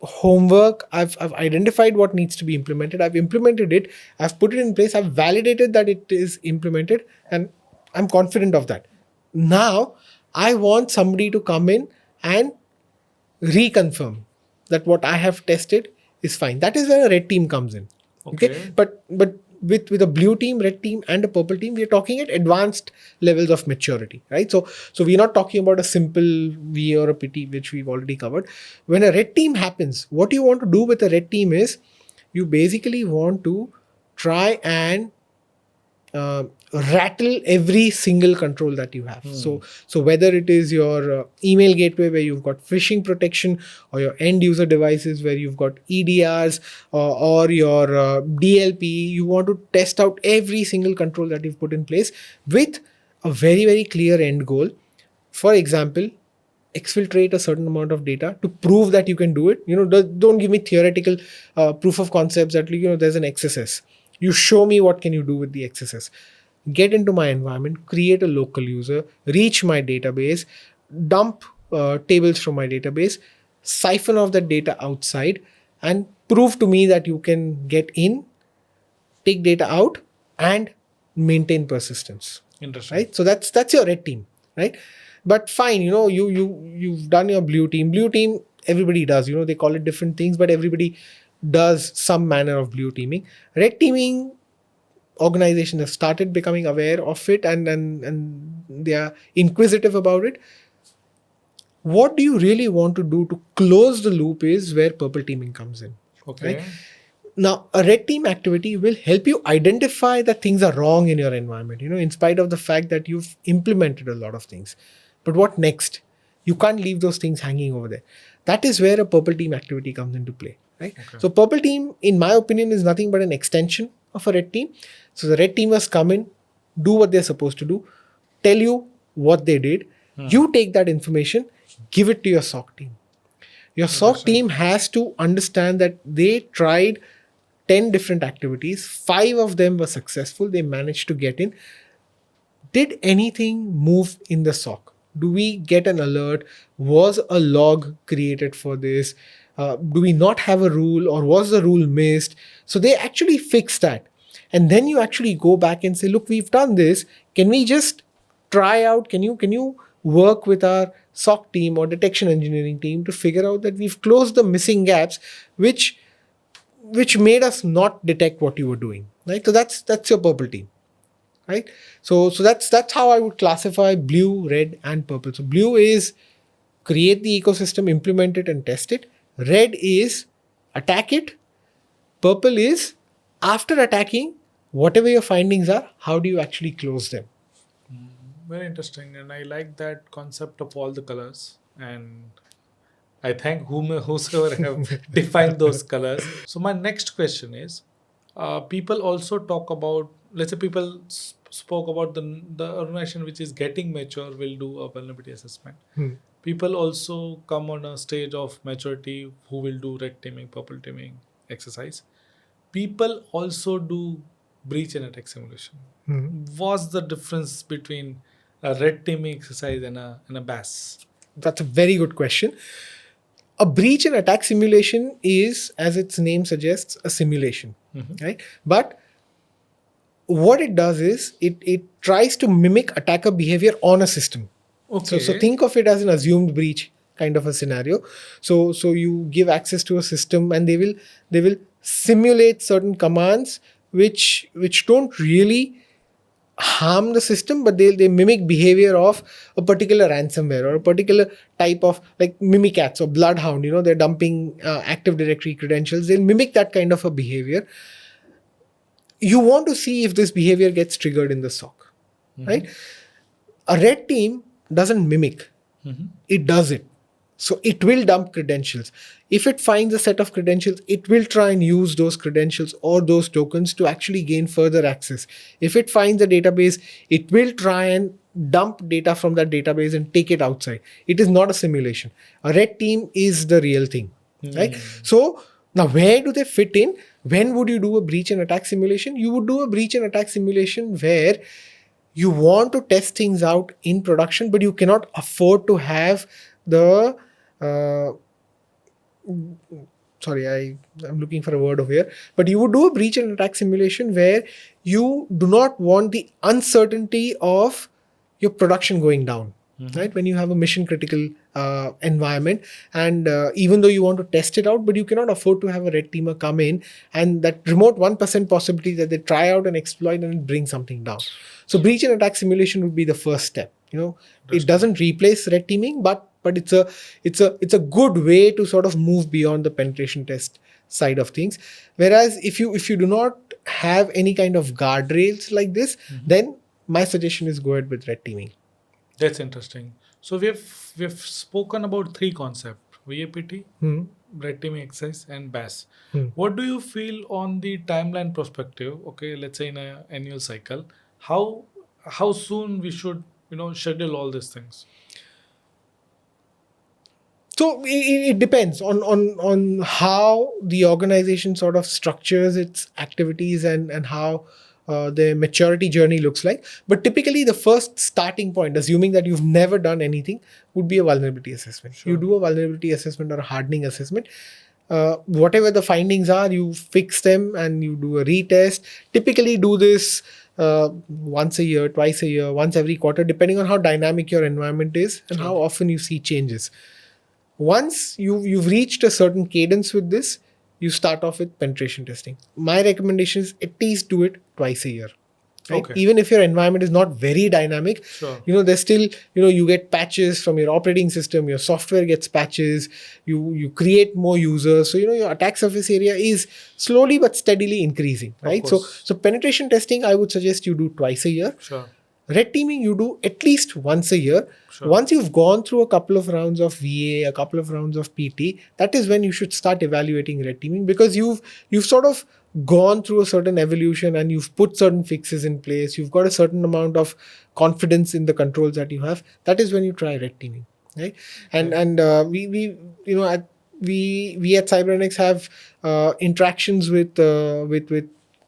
homework. I've identified what needs to be implemented. I've implemented it. I've put it in place. I've validated that it is implemented, and I'm confident of that. Now I want somebody to come in and reconfirm that what I have tested is fine. That is where a red team comes in. Okay. But with a blue team, red team, and a purple team, we're talking at advanced levels of maturity, right? So we're not talking about a simple V or a PT, which we've already covered. When a red team happens, what you want to do with a red team is you basically want to try and rattle every single control that you have. So whether it is your email gateway where you've got phishing protection, or your end user devices where you've got EDRs, or your DLP, you want to test out every single control that you've put in place with a very, very clear end goal. For example, exfiltrate a certain amount of data to prove that you can do it. Don't give me theoretical proof of concepts that there's an XSS. You show me what can you do with the XSS. Get into my environment, create a local user, reach my database, dump tables from my database, siphon off that data outside, and prove to me that you can get in, take data out, and maintain persistence. Interesting. Right? So that's your red team, right? But fine, you've done your blue team. Blue team, everybody does. They call it different things, but everybody does some manner of blue teaming. Red teaming organizations have started becoming aware of it, and they are inquisitive about it. What do you really want to do to close the loop is where purple teaming comes in. Okay. Right? Now, a red team activity will help you identify that things are wrong in your environment, in spite of the fact that you've implemented a lot of things. But what next? You can't leave those things hanging over there. That is where a purple team activity comes into play, right? Okay. So purple team, in my opinion, is nothing but an extension of a red team. So the red teamers come in, do what they're supposed to do, tell you what they did. You take that information, give it to your SOC team. Your SOC team has to understand that they tried 10 different activities. 5 of them were successful. They managed to get in. Did anything move in the SOC? Do we get an alert? Was a log created for this? Do we not have a rule, or was the rule missed? So they actually fix that. And then you actually go back and say, look, we've done this. Can we just try out? Can you work with our SOC team or detection engineering team to figure out that we've closed the missing gaps, which made us not detect what you were doing, right? So that's your purple team, right? So that's how I would classify blue, red, and purple. So blue is create the ecosystem, implement it, and test it. Red is attack it. Purple is after attacking, whatever your findings are, how do you actually close them? Very interesting, and I like that concept of all the colors, and I thank whosoever have defined those colors. So my next question is, people also talk about, let's say people spoke about the organization which is getting mature will do a vulnerability assessment. People also come on a stage of maturity who will do red teaming, purple teaming exercise. people also do breach and attack simulation. What's the difference between a red teaming exercise and a BAS? That's a very good question. A breach and attack simulation is, as its name suggests, a simulation, right? But what it does is it tries to mimic attacker behavior on a system. Okay. So think of it as an assumed breach kind of a scenario. So you give access to a system and they will simulate certain commands which don't really harm the system, but they mimic behavior of a particular ransomware or a particular type of, like Mimikatz or Bloodhound. They're dumping Active Directory credentials. They'll mimic that kind of a behavior. You want to see if this behavior gets triggered in the SOC, right? A red team doesn't mimic. It does it. So it will dump credentials. If it finds a set of credentials, it will try and use those credentials or those tokens to actually gain further access. If it finds a database, it will try and dump data from that database and take it outside. It is not a simulation. A red team is the real thing, right? So now where do they fit in? When would you do a breach and attack simulation? You would do a breach and attack simulation where you want to test things out in production, but you cannot afford to have the I'm looking for a word over here, but you would do a breach and attack simulation where you do not want the uncertainty of your production going down, right? When you have a mission critical environment, and even though you want to test it out, but you cannot afford to have a red teamer come in and that remote 1% possibility that they try out and exploit and bring something down. So breach and attack simulation would be the first step. It doesn't replace red teaming, but it's a good way to sort of move beyond the penetration test side of things. Whereas if you do not have any kind of guardrails like this, then my suggestion is go ahead with red teaming. That's interesting. So we've spoken about three concepts: VAPT, red teaming exercise, and BAS. What do you feel on the timeline perspective? Okay, let's say in an annual cycle, how soon we should schedule all these things? So it depends on how the organization sort of structures its activities and how the maturity journey looks like. But typically the first starting point, assuming that you've never done anything, would be a vulnerability assessment. Sure. You do a vulnerability assessment or a hardening assessment. Whatever the findings are, you fix them and you do a retest. Typically do this once a year, twice a year, once every quarter, depending on how dynamic your environment is and how often you see changes. Once you've reached a certain cadence with this, you start off with penetration testing. My recommendation is at least do it twice a year. Right? Okay. Even if your environment is not very dynamic, there's still, you get patches from your operating system, your software gets patches, you create more users. So, your attack surface area is slowly but steadily increasing, right? So penetration testing, I would suggest you do twice a year. Sure. Red teaming, you do at least once a year. Sure. Once you've gone through a couple of rounds of VA, a couple of rounds of PT, that is when you should start evaluating red teaming, because you've sort of gone through a certain evolution and you've put certain fixes in place. You've got a certain amount of confidence in the controls that you have. That is when you try red teaming, right? And we at CyberNX have interactions with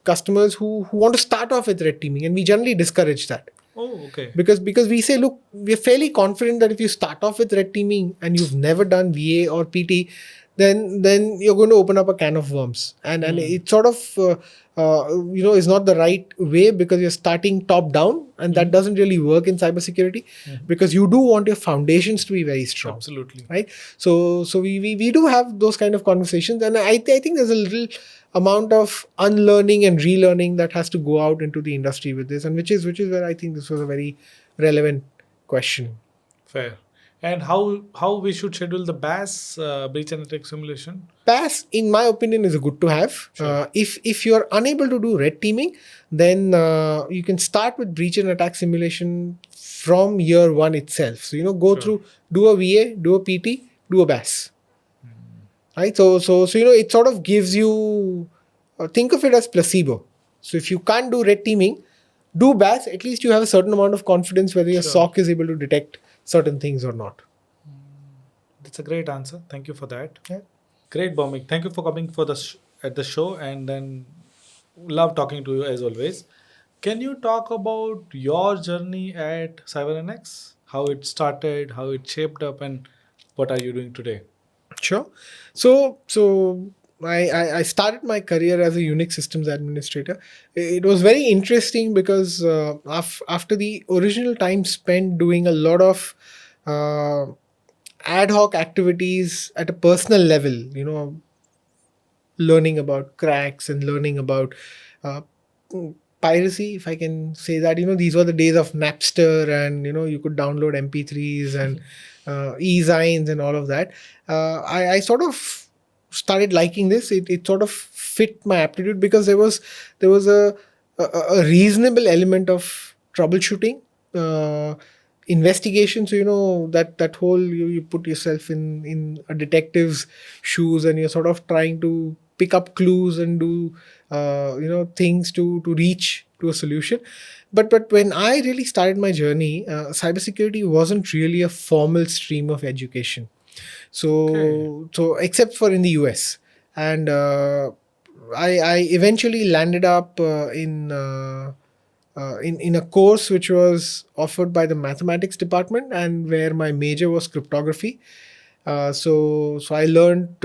customers who want to start off with red teaming, and we generally discourage that. Oh, okay. Because we say, look, we're fairly confident that if you start off with red teaming and you've never done VA or PT, then you're going to open up a can of worms. And it sort of, is not the right way, because you're starting top down, and that doesn't really work in cybersecurity, because you do want your foundations to be very strong. Absolutely. Right? So we do have those kind of conversations, and I think there's a little amount of unlearning and relearning that has to go out into the industry with this, and which is where I think this was a very relevant question. Fair. And how we should schedule the BAS, breach and attack simulation? BAS, in my opinion, is a good to have. Sure. If you're unable to do red teaming, then you can start with breach and attack simulation from year one itself. So go through, do a VA, do a PT, do a BAS. Right? So it sort of gives you, think of it as placebo. So if you can't do red teaming, do BAS. At least you have a certain amount of confidence whether your SOC is able to detect certain things or not. That's a great answer. Thank you for that. Yeah. Great, Bhowmik. Thank you for coming at the show, and then love talking to you as always. Can you talk about your journey at CyberNX? How it started, how it shaped up, and what are you doing today? Sure. So I started my career as a Unix systems administrator. It was very interesting because after the original time spent doing a lot of uh, ad hoc activities at a personal level, learning about cracks and learning about uh, piracy, if I can say that. These were the days of Napster, and you could download MP3s and e-zines and all of that. I sort of started liking this. It sort of fit my aptitude because there was a reasonable element of troubleshooting. Investigation. So that whole, you put yourself in a detective's shoes, and you're sort of trying to pick up clues and do things to reach to a solution. But when I really started my journey, cybersecurity wasn't really a formal stream of education. Okay. So except for in the US. And I eventually landed up in a course which was offered by the mathematics department, and where my major was cryptography. So I learned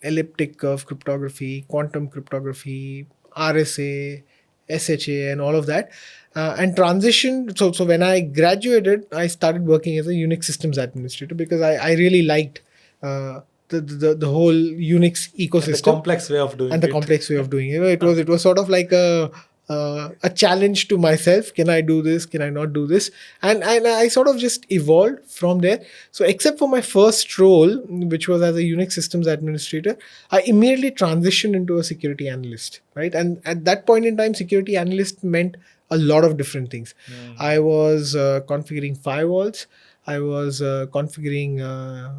elliptic curve cryptography, quantum cryptography, RSA, SHA, and all of that. And transitioned. So when I graduated, I started working as a Unix systems administrator because I really liked the whole Unix And the ecosystem complex way of doing and the it. complex way of doing it. It was sort of like a challenge to myself. Can I do this? Can I not do this? And I sort of just evolved from there. So except for my first role, which was as a Unix systems administrator, I immediately transitioned into a security analyst, right? And at that point in time, security analyst meant a lot of different things. I was configuring firewalls. I was configuring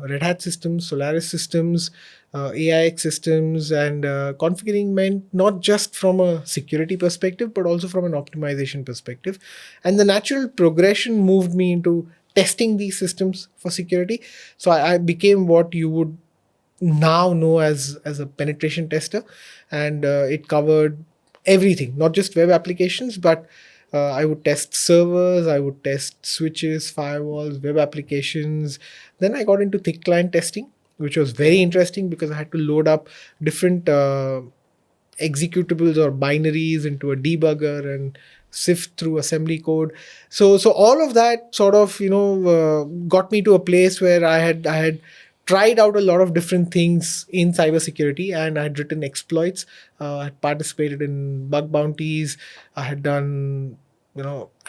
Red Hat systems, Solaris systems, AIX systems, and configuring meant not just from a security perspective, but also from an optimization perspective. And the natural progression moved me into testing these systems for security. So I became what you would now know as a penetration tester, and it covered everything, not just web applications, but I would test servers, I would test switches, firewalls, web applications. Then I got into thick client testing, which was very interesting because I had to load up different executables or binaries into a debugger and sift through assembly code. So all of that sort of got me to a place where I had tried out a lot of different things in cybersecurity, and I had written exploits. I had participated in bug bounties. I had done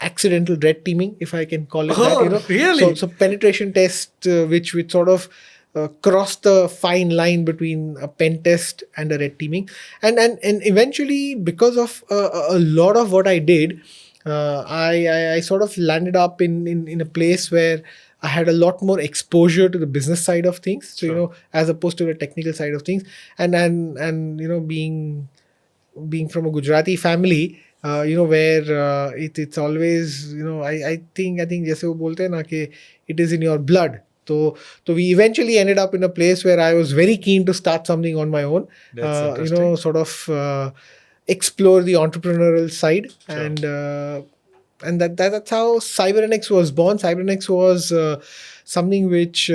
accidental red teaming, if I can call it that. Oh, really? So penetration test, which sort of cross the fine line between a pen test and a red teaming. And eventually, because of a lot of what I did, I sort of landed up in a place where I had a lot more exposure to the business side of things. So Sure. as opposed to the technical side of things. And being from a Gujarati family, where it's always, I think जैसे वो बोलते हैं ना कि it is in your blood. So we eventually ended up in a place where I was very keen to start something on my own. That's interesting. Sort of explore the entrepreneurial side. Sure. And that's how CyberNX was born. CyberNX was something which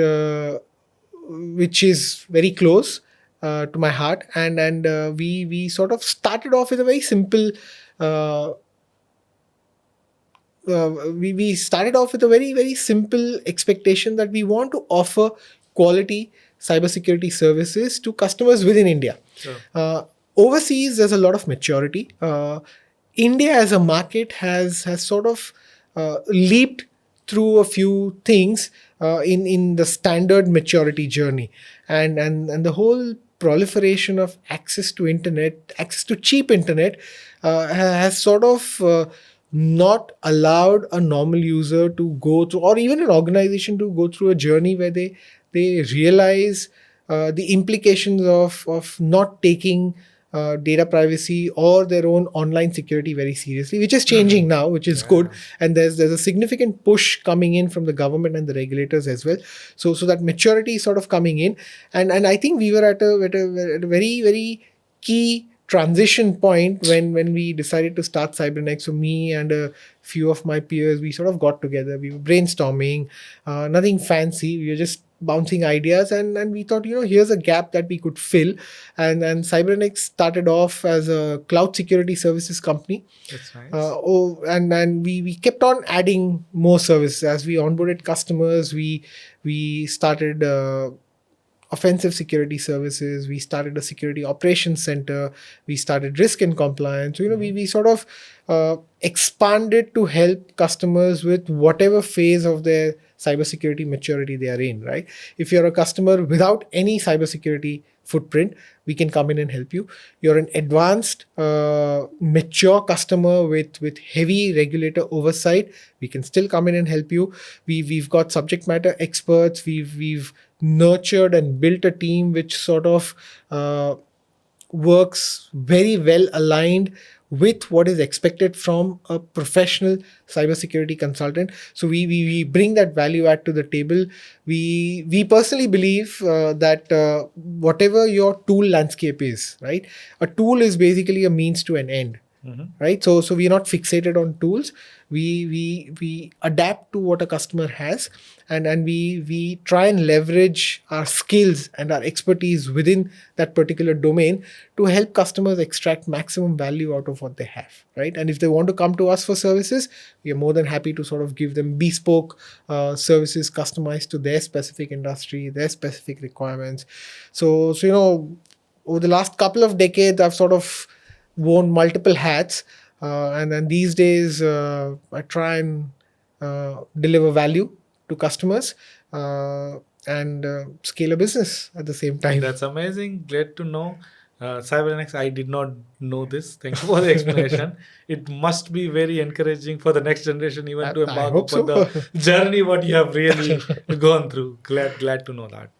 is very close to my heart, and we sort of started off with a very simple. We started off with a very, very simple expectation that we want to offer quality cybersecurity services to customers within India. Sure. Overseas, there's a lot of maturity. India as a market has sort of leaped through a few things in the standard maturity journey, and the whole proliferation of access to internet, access to cheap internet, has sort of not allowed a normal user to go through, or even an organization to go through a journey where they realize the implications of not taking data privacy or their own online security very seriously, which is changing now, which is good. And there's a significant push coming in from the government and the regulators as well. So that maturity is sort of coming in, and I think we were at a very, very key transition point when we decided to start CyberNX. So me and a few of my peers, we sort of got together. We were brainstorming, nothing fancy. We were just bouncing ideas, and we thought, here's a gap that we could fill. And CyberNX started off as a cloud security services company. That's nice. And we kept on adding more services as we onboarded customers. We started offensive security services. We started a security operations center. We started risk and compliance. So, we sort of expanded to help customers with whatever phase of their cybersecurity maturity they are in, right? If you're a customer without any cybersecurity footprint, we can come in and help you. You're an advanced, mature customer with heavy regulator oversight, we can still come in and help you. We've got subject matter experts. We've nurtured and built a team which sort of works very well aligned with what is expected from a professional cybersecurity consultant. So we bring that value add to the table. We personally believe that whatever your tool landscape is, right? A tool is basically a means to an end. Mm-hmm. Right. So we're not fixated on tools. We adapt to what a customer has, and we try and leverage our skills and our expertise within that particular domain to help customers extract maximum value out of what they have. Right. And if they want to come to us for services, we are more than happy to sort of give them bespoke services customized to their specific industry, their specific requirements. So over the last couple of decades, I've sort of worn multiple hats, and then these days I try and deliver value to customers and scale a business at the same time. That's amazing. Glad to know. CyberNX, I did not know this. Thank you for the explanation. It must be very encouraging for the next generation even to embark upon the journey what you have really gone through. Glad to know that.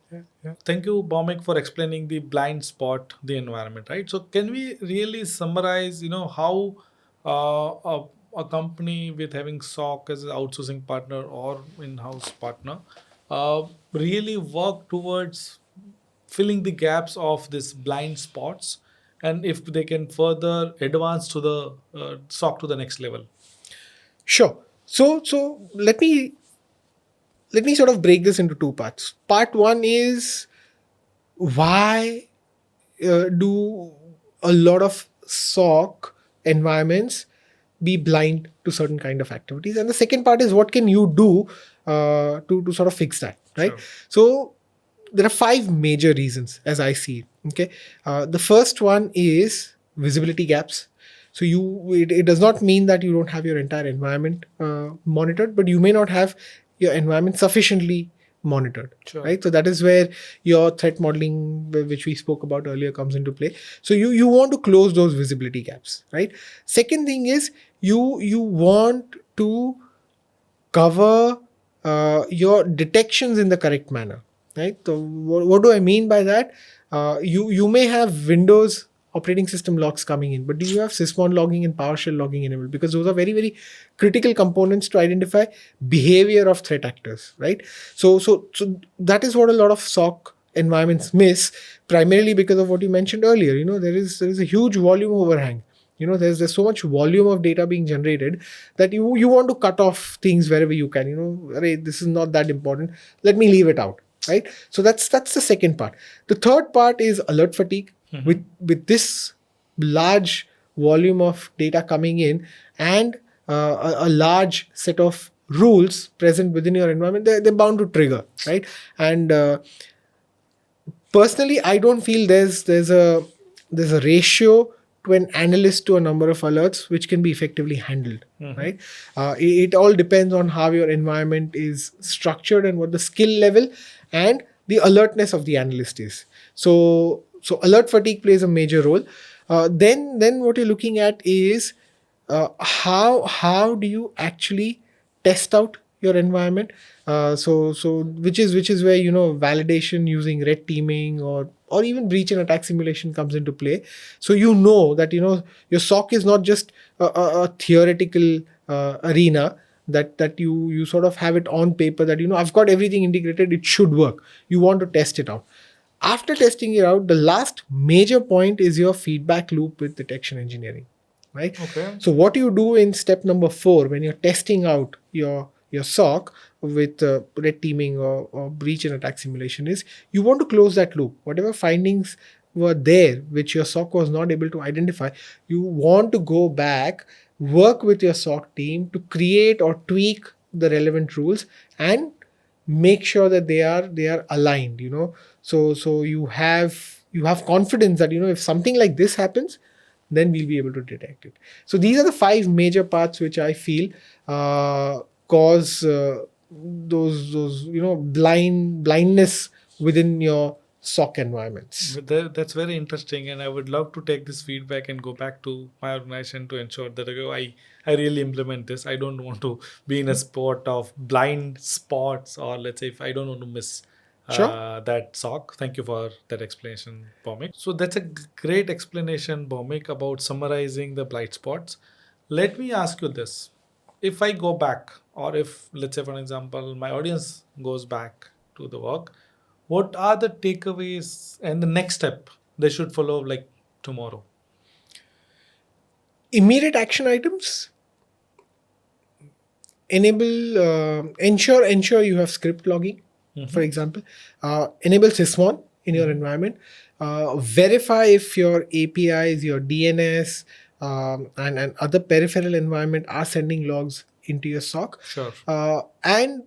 Yeah. Thank you, Bhowmik, for explaining the blind spot, the environment, right? So can we really summarize, how a company with having SOC as an outsourcing partner or in-house partner really work towards filling the gaps of these blind spots, and if they can further advance to the SOC to the next level? Sure. So let me sort of break this into two parts. Part one is why do a lot of SOC environments be blind to certain kind of activities? And the second part is what can you do to sort of fix that, right? Sure. So there are 5 major reasons as I see it. Okay, the first one is visibility gaps. So it does not mean that you don't have your entire environment monitored, but you may not have your environment sufficiently monitored. Sure. Right? So that is where your threat modeling, which we spoke about earlier, comes into play. So you want to close those visibility gaps, right? Second thing is you want to cover your detections in the correct manner, right? So what do I mean by that? You may have Windows operating system logs coming in, but do you have sysmon logging and PowerShell logging enabled? Because those are very, very critical components to identify behavior of threat actors, right? So that is what a lot of SOC environments miss, primarily because of what you mentioned earlier. There is a huge volume overhang. There's so much volume of data being generated that you want to cut off things wherever you can. This is not that important. Let me leave it out, right? So that's the second part. The third part is alert fatigue. Mm-hmm. With this large volume of data coming in and a large set of rules present within your environment, they're bound to trigger, right? And personally, I don't feel there's a ratio to an analyst to a number of alerts which can be effectively handled, mm-hmm. right? It all depends on how your environment is structured and what the skill level and the alertness of the analyst is. So alert fatigue plays a major role. Then what you're looking at is how do you actually test out your environment? So which is where validation using red teaming or even breach and attack simulation comes into play. So that your SOC is not just a theoretical arena that you sort of have it on paper that I've got everything integrated, it should work. You want to test it out. After testing it out, the last major point is your feedback loop with detection engineering, right? Okay. So what you do in step number 4 when you're testing out your SOC with red teaming or breach and attack simulation is you want to close that loop. Whatever findings were there which your SOC was not able to identify, you want to go back, work with your SOC team to create or tweak the relevant rules and make sure that they are aligned, so you have confidence that if something like this happens, then we'll be able to detect it. So these are the 5 major parts which I feel cause those blindness within your SOC environments. That's very interesting, and I would love to take this feedback and go back to my organization to ensure that I really implement this. I don't want to be in a spot of blind spots, or let's say if I don't want to miss Sure. that SOC. Thank you for that explanation, Bhowmik. So that's a great explanation, Bhowmik, about summarizing the blind spots. Let me ask you this: if I go back, or if let's say for example my audience goes back to the work, what are the takeaways and the next step they should follow like tomorrow? Immediate action items. Ensure you have script logging, for example. Enable sysmon in your environment. Verify if your APIs, your DNS, and other peripheral environment are sending logs into your SOC. Sure. And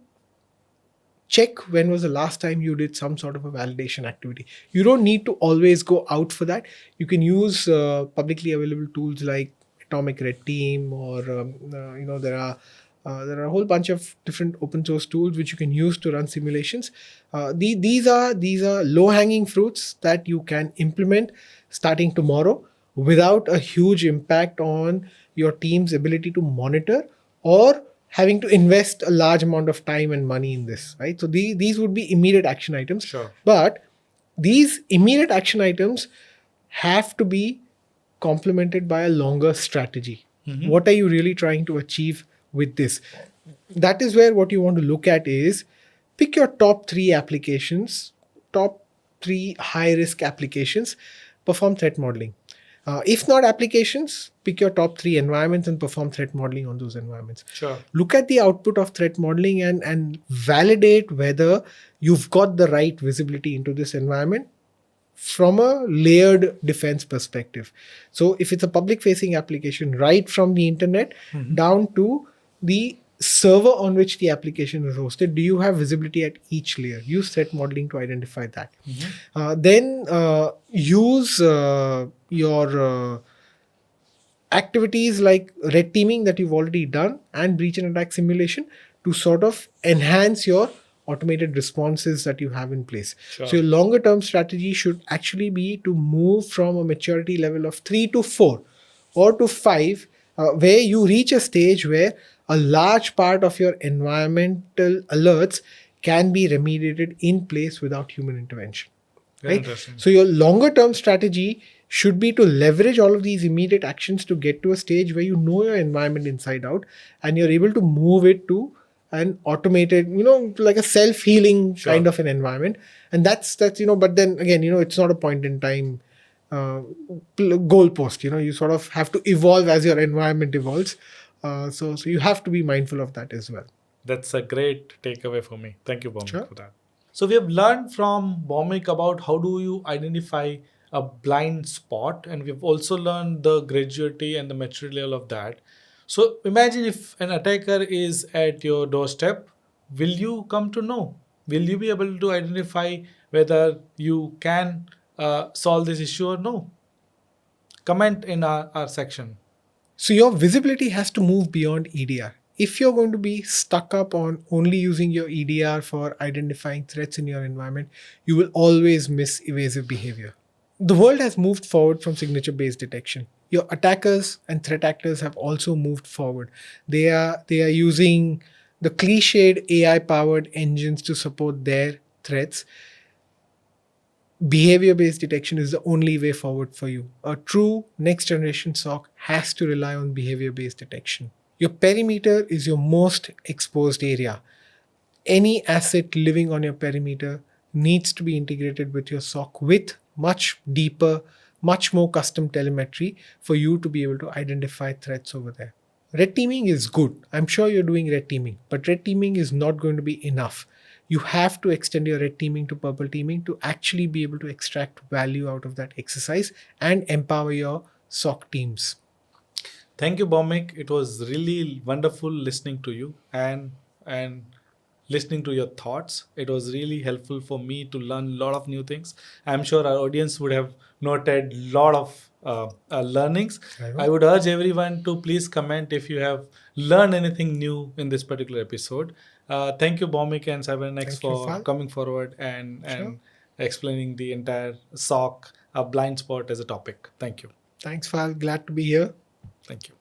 check when was the last time you did some sort of a validation activity. You don't need to always go out for that. You can use publicly available tools like Atomic Red Team, or there are a whole bunch of different open source tools which you can use to run simulations. These are low hanging fruits that you can implement starting tomorrow without a huge impact on your team's ability to monitor or having to invest a large amount of time and money in this, right? So these would be immediate action items. Sure. But these immediate action items have to be complemented by a longer strategy. What are you really trying to achieve with this? That is where what you want to look at is pick your top 3 applications, top 3 high risk applications, perform threat modeling. If not applications, pick your top 3 environments and perform threat modeling on those environments. Sure. Look at the output of threat modeling and validate whether you've got the right visibility into this environment from a layered defense perspective. So if it's a public facing application, right from the internet down to the server on which the application is hosted, do you have visibility at each layer? Use threat modeling to identify that. Then use your activities like red teaming that you've already done and breach and attack simulation to sort of enhance your automated responses that you have in place. Sure. So your longer term strategy should actually be to move from a maturity level of 3 to 4 or to 5, where you reach a stage where a large part of your environmental alerts can be remediated in place without human intervention. Very Right? interesting. So your longer term strategy should be to leverage all of these immediate actions to get to a stage where you know your environment inside out and you're able to move it to an automated, like a self-healing Sure. kind of an environment. And that's but then again, it's not a point in time goalpost. You sort of have to evolve as your environment evolves. So you have to be mindful of that as well. That's a great takeaway for me. Thank you, Bhowmik, Sure. for that. So we have learned from Bhowmik about how do you identify a blind spot, and we've also learned the graduality and the maturity level of that. So imagine if an attacker is at your doorstep, will you come to know? Will you be able to identify whether you can solve this issue or no? Comment in our section. So your visibility has to move beyond EDR. If you're going to be stuck up on only using your EDR for identifying threats in your environment, you will always miss evasive behavior. The world has moved forward from signature-based detection. Your attackers and threat actors have also moved forward. They are using the cliched AI-powered engines to support their threats. Behavior-based detection is the only way forward for you. A true next-generation SOC has to rely on behavior-based detection. Your perimeter is your most exposed area. Any asset living on your perimeter needs to be integrated with your SOC with much deeper, much more custom telemetry for you to be able to identify threats over there. Red teaming is good. I'm sure you're doing red teaming, but red teaming is not going to be enough. You have to extend your red teaming to purple teaming to actually be able to extract value out of that exercise and empower your SOC teams. Thank you, Bhowmik. It was really wonderful listening to you and listening to your thoughts. It was really helpful for me to learn a lot of new things. I'm sure our audience would have noted a lot of learnings. I would urge everyone to please comment if you have learned anything new in this particular episode. Thank you, Bhowmik and CyberNX, Thank you, for Fal. coming forward and Sure. explaining the entire SOC blind spot as a topic. Thank you. Thanks, Fal. Glad to be here. Thank you.